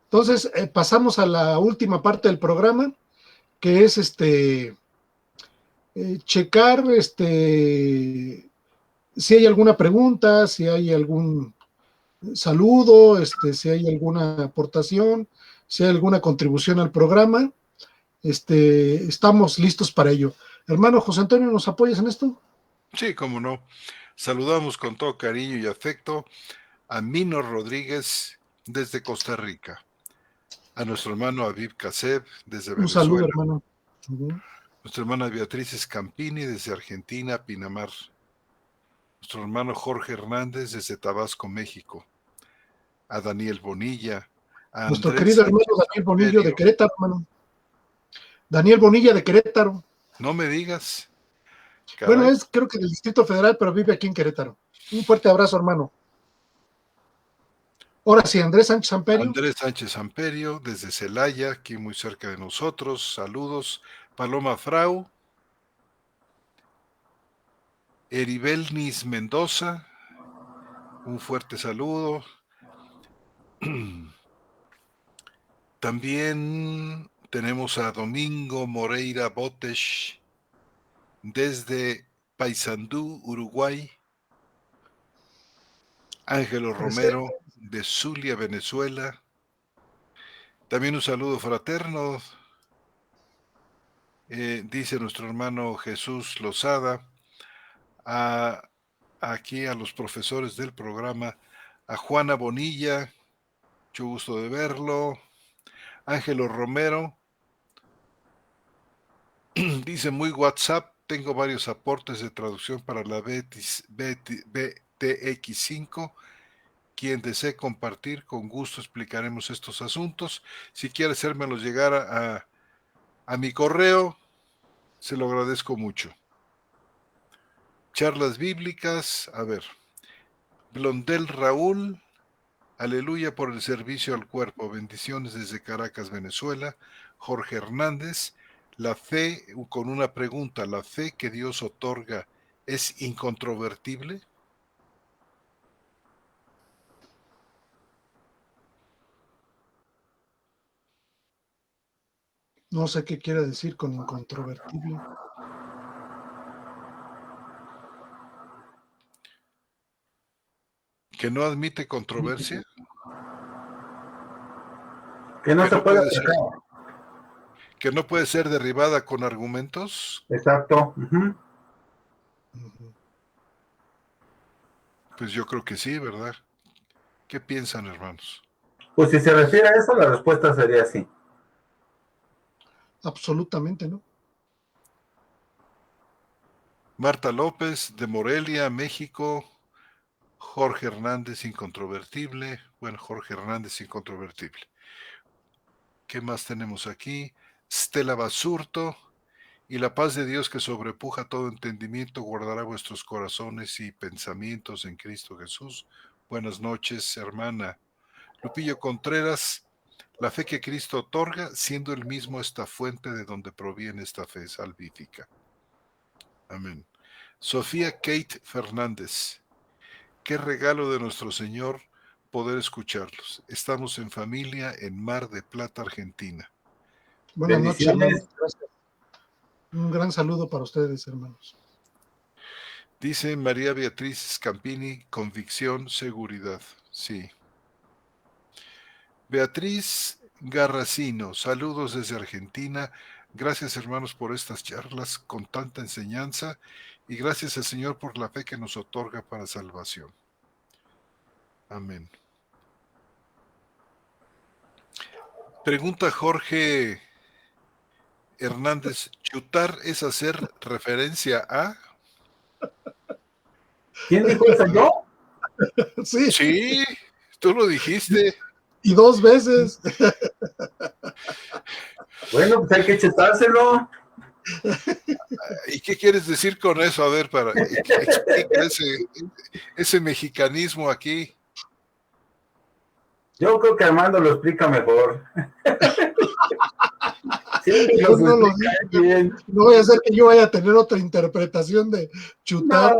Entonces, pasamos a la última parte del programa, que es checar si hay alguna pregunta, si hay algún saludo, si hay alguna aportación, si hay alguna contribución al programa, estamos listos para ello. Hermano José Antonio, ¿nos apoyas en esto? Sí, cómo no. Saludamos con todo cariño y afecto a Mino Rodríguez desde Costa Rica, a nuestro hermano Aviv Kaseb desde Un saludo, Venezuela, hermano. Uh-huh. nuestra hermana Beatriz Scampini desde Argentina, Pinamar, nuestro hermano Jorge Hernández desde Tabasco, México, a Daniel Bonilla, a Nuestro Andrés querido hermano Sánchez Daniel Bonillo de Samperio. Querétaro, hermano. Daniel Bonilla de Querétaro. No me digas, Bueno, caray. creo que del Distrito Federal, pero vive aquí en Querétaro. Un fuerte abrazo, hermano. Ahora sí, Andrés Sánchez Samperio. Andrés Sánchez Samperio desde Celaya, aquí muy cerca de nosotros. Saludos. Paloma Frau. Eribelnis Mendoza, un fuerte saludo. También tenemos a Domingo Moreira Botesh desde Paysandú, Uruguay. Ángelo Romero de Zulia, Venezuela. También un saludo fraterno, dice nuestro hermano Jesús Lozada, aquí a los profesores del programa, a Juana Bonilla, mucho gusto de verlo. Ángelo Romero dice muy WhatsApp, tengo varios aportes de traducción para la BTX5. Quien desee compartir, con gusto explicaremos estos asuntos. Si quiere hacérmelos llegar a mi correo, se lo agradezco mucho. Charlas bíblicas, a ver. Blondel Raúl, aleluya por el servicio al cuerpo. Bendiciones desde Caracas, Venezuela. Jorge Hernández, la fe, con una pregunta, ¿la fe que Dios otorga es incontrovertible? No sé qué quiere decir con incontrovertible. ¿Que no admite controversia? Que no ¿Que se no puede puede ser, atacar. que no puede ser derribada con argumentos? Exacto. Uh-huh. Uh-huh. Pues yo creo que sí, ¿verdad? ¿Qué piensan, hermanos? Pues si se refiere a eso, la respuesta sería sí. Absolutamente, ¿no? Marta López, de Morelia, México. Jorge Hernández, incontrovertible. Bueno, Jorge Hernández, incontrovertible. ¿Qué más tenemos aquí? Stella Basurto. Y la paz de Dios que sobrepuja todo entendimiento guardará vuestros corazones y pensamientos en Cristo Jesús. Buenas noches, hermana. Lupillo Contreras, la fe que Cristo otorga, siendo el mismo esta fuente de donde proviene esta fe salvífica. Amén. Sofía Kate Fernández, qué regalo de nuestro Señor poder escucharlos. Estamos en familia en Mar de Plata, Argentina. Buenas noches, hermano. Bendiciones. Gracias. Un gran saludo para ustedes, hermanos. Dice María Beatriz Scampini, convicción, seguridad. Sí. Beatriz Garracino, saludos desde Argentina. Gracias, hermanos, por estas charlas con tanta enseñanza y gracias al Señor por la fe que nos otorga para salvación. Amén. Pregunta Jorge Hernández, ¿chutar es hacer referencia a? ¿Quién dijo eso? ¿Yo? Sí, Sí, tú lo dijiste. y 2 veces. Bueno, pues hay que chutárselo. ¿Y qué quieres decir con eso? A ver, explica ese mexicanismo aquí. Yo creo que Armando lo explica mejor. Siempre Yo nos no lo explica digo. bien. No voy a hacer que yo vaya a tener otra interpretación de chutar.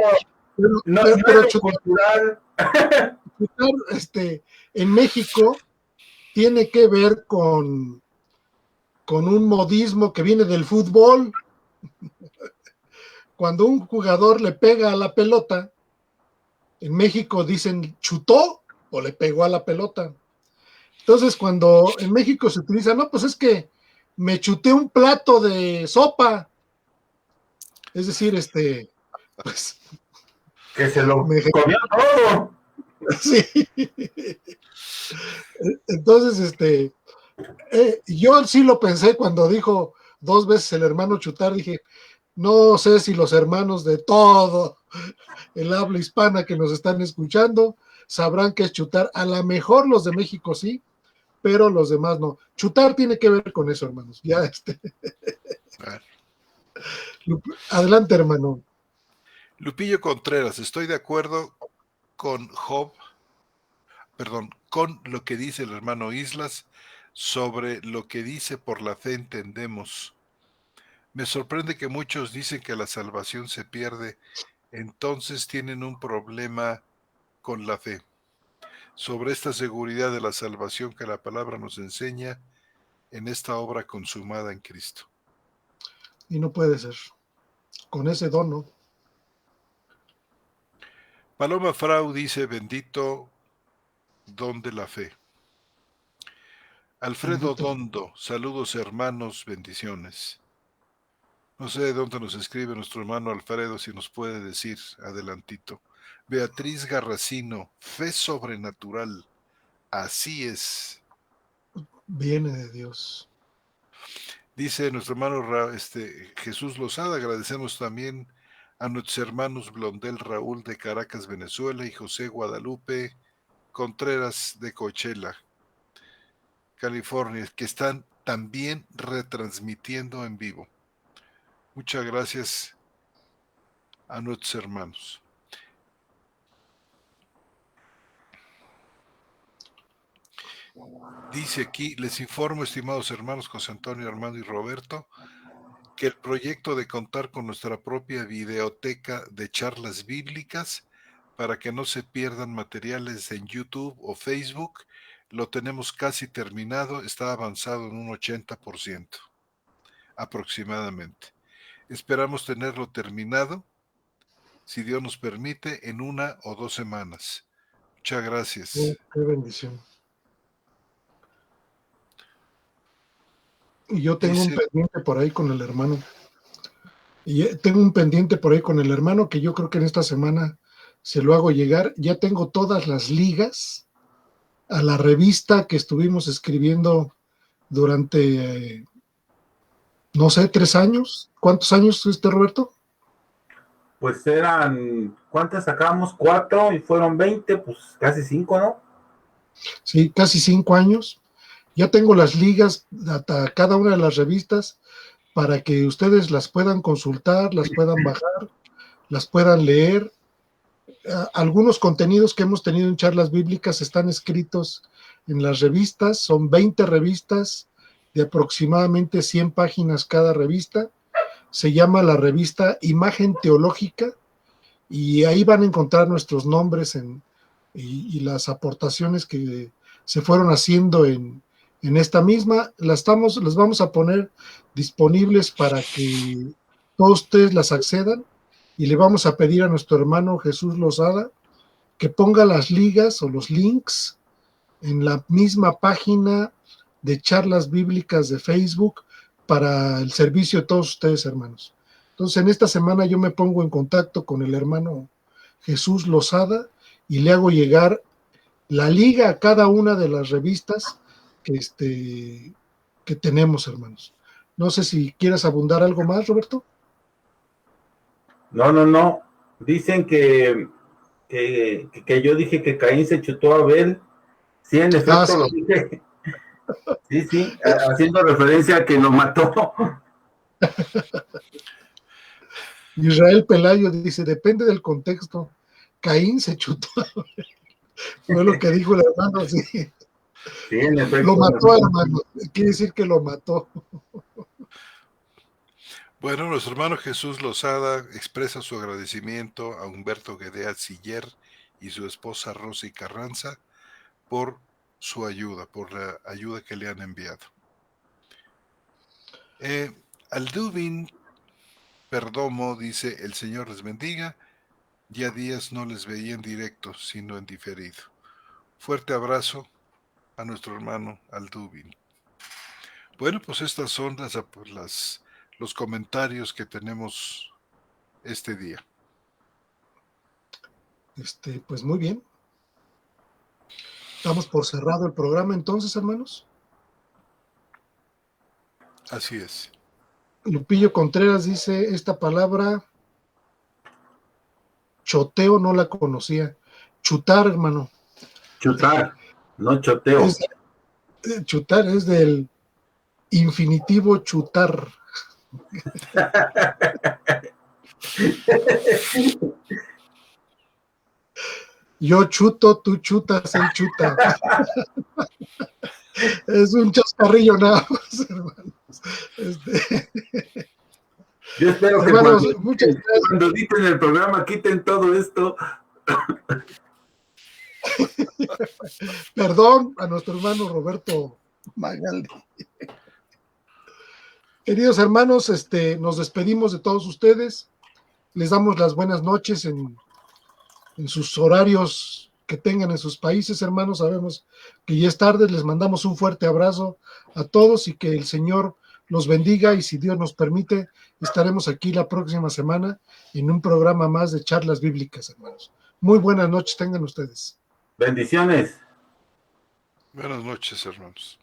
No, no Pero es lo cultural. chutar, en México tiene que ver con un modismo que viene del fútbol. Cuando un jugador le pega a la pelota, En México dicen chutó o le pegó a la pelota. Entonces, cuando en México se utiliza, no, pues es que me chuté un plato de sopa. Es decir, pues Que se lo me, comió todo. sí. Entonces, yo sí lo pensé cuando dijo 2 veces el hermano chutar, dije, no sé si los hermanos de todo el habla hispana que nos están escuchando sabrán qué es chutar. A lo mejor los de México sí, pero los demás no. Chutar tiene que ver con eso, hermanos. Ya, Ah, adelante, hermano. Lupillo Contreras, estoy de acuerdo con con lo que dice el hermano Islas sobre lo que dice por la fe entendemos. Me sorprende que muchos dicen que la salvación se pierde, entonces tienen un problema con la fe. Sobre esta seguridad de la salvación que la palabra nos enseña en esta obra consumada en Cristo. Y no puede ser. Con ese don, ¿no? Paloma Frau dice, bendito don de la fe. Alfredo Bendito. Dondo, saludos hermanos, bendiciones. No sé de dónde nos escribe nuestro hermano Alfredo, si nos puede decir adelantito. Beatriz Garracino, fe sobrenatural, así es. Viene de Dios. Dice nuestro hermano Jesús Lozada, agradecemos también a nuestros hermanos Blondel Raúl de Caracas, Venezuela, y José Guadalupe Contreras de Coachella, California, que están también retransmitiendo en vivo. Muchas gracias a nuestros hermanos. Dice aquí, les informo, estimados hermanos José Antonio, Armando y Roberto, que el proyecto de contar con nuestra propia videoteca de charlas bíblicas para que no se pierdan materiales en YouTube o Facebook, lo tenemos casi terminado, está avanzado en un 80% aproximadamente. Esperamos tenerlo terminado, si Dios nos permite, en 1 o 2 semanas. Muchas gracias. Qué bendición. Y yo tengo un Dice, pendiente por ahí con el hermano. Y tengo un pendiente por ahí con el hermano que yo creo que en esta semana se lo hago llegar. Ya tengo todas las ligas a la revista que estuvimos escribiendo durante, no sé, 3 años. ¿Cuántos años estuviste, Roberto? Pues eran, ¿cuántas sacamos? 4 y fueron 20, pues casi 5, ¿no? Sí, casi 5 años. Ya tengo las ligas a cada una de las revistas para que ustedes las puedan consultar, las puedan bajar, las puedan leer. Algunos contenidos que hemos tenido en charlas bíblicas están escritos en las revistas, son 20 revistas de aproximadamente 100 páginas cada revista. Se llama la revista Imagen Teológica y ahí van a encontrar nuestros nombres y las aportaciones que se fueron haciendo en esta misma. Las vamos a poner disponibles para que todos ustedes las accedan y le vamos a pedir a nuestro hermano Jesús Lozada que ponga las ligas o los links en la misma página de charlas bíblicas de Facebook para el servicio de todos ustedes, hermanos. Entonces, en esta semana yo me pongo en contacto con el hermano Jesús Lozada y le hago llegar la liga a cada una de las revistas que tenemos, hermanos. No sé si quieras abundar algo más, Roberto. No, no, no. Dicen que yo dije que Caín se chutó a Abel. Sí, en Ah, efecto lo sí. dije. Sí, sí, haciendo referencia a que lo mató. Israel Pelayo dice, depende del contexto. Caín se chutó. Fue lo que dijo el hermano, sí. Sí, en Lo efecto, en mató, efecto. hermano. Quiere decir que lo mató. bueno, nuestro hermano Jesús Lozada expresa su agradecimiento a Humberto Guedea Siller y su esposa Rosy Carranza por su ayuda, por la ayuda que le han enviado. Alduvin Perdomo dice, el Señor les bendiga. Ya días no les veía en directo, sino en diferido. Fuerte abrazo a nuestro hermano Aldubin. Bueno, pues estas son los comentarios que tenemos este día. Pues muy bien. Estamos por cerrado el programa entonces, hermanos. Así es. Lupillo Contreras dice, esta palabra choteo no la conocía. Chutar, hermano. Chutar, no choteo. Chutar es del infinitivo chutar. Yo chuto, tú chutas, él chuta. Es un chascarrillo nada más, hermanos. Yo espero que Hermanos, muchas gracias. cuando editen el programa quiten todo esto. Perdón a nuestro hermano Roberto Magaldi. Queridos hermanos, nos despedimos de todos ustedes. Les damos las buenas noches en sus horarios que tengan en sus países, hermanos. Sabemos que ya es tarde. Les mandamos un fuerte abrazo a todos y que el Señor los bendiga. Y si Dios nos permite, estaremos aquí la próxima semana en un programa más de charlas bíblicas, hermanos. Muy buenas noches tengan ustedes. Bendiciones. Buenas noches, hermanos.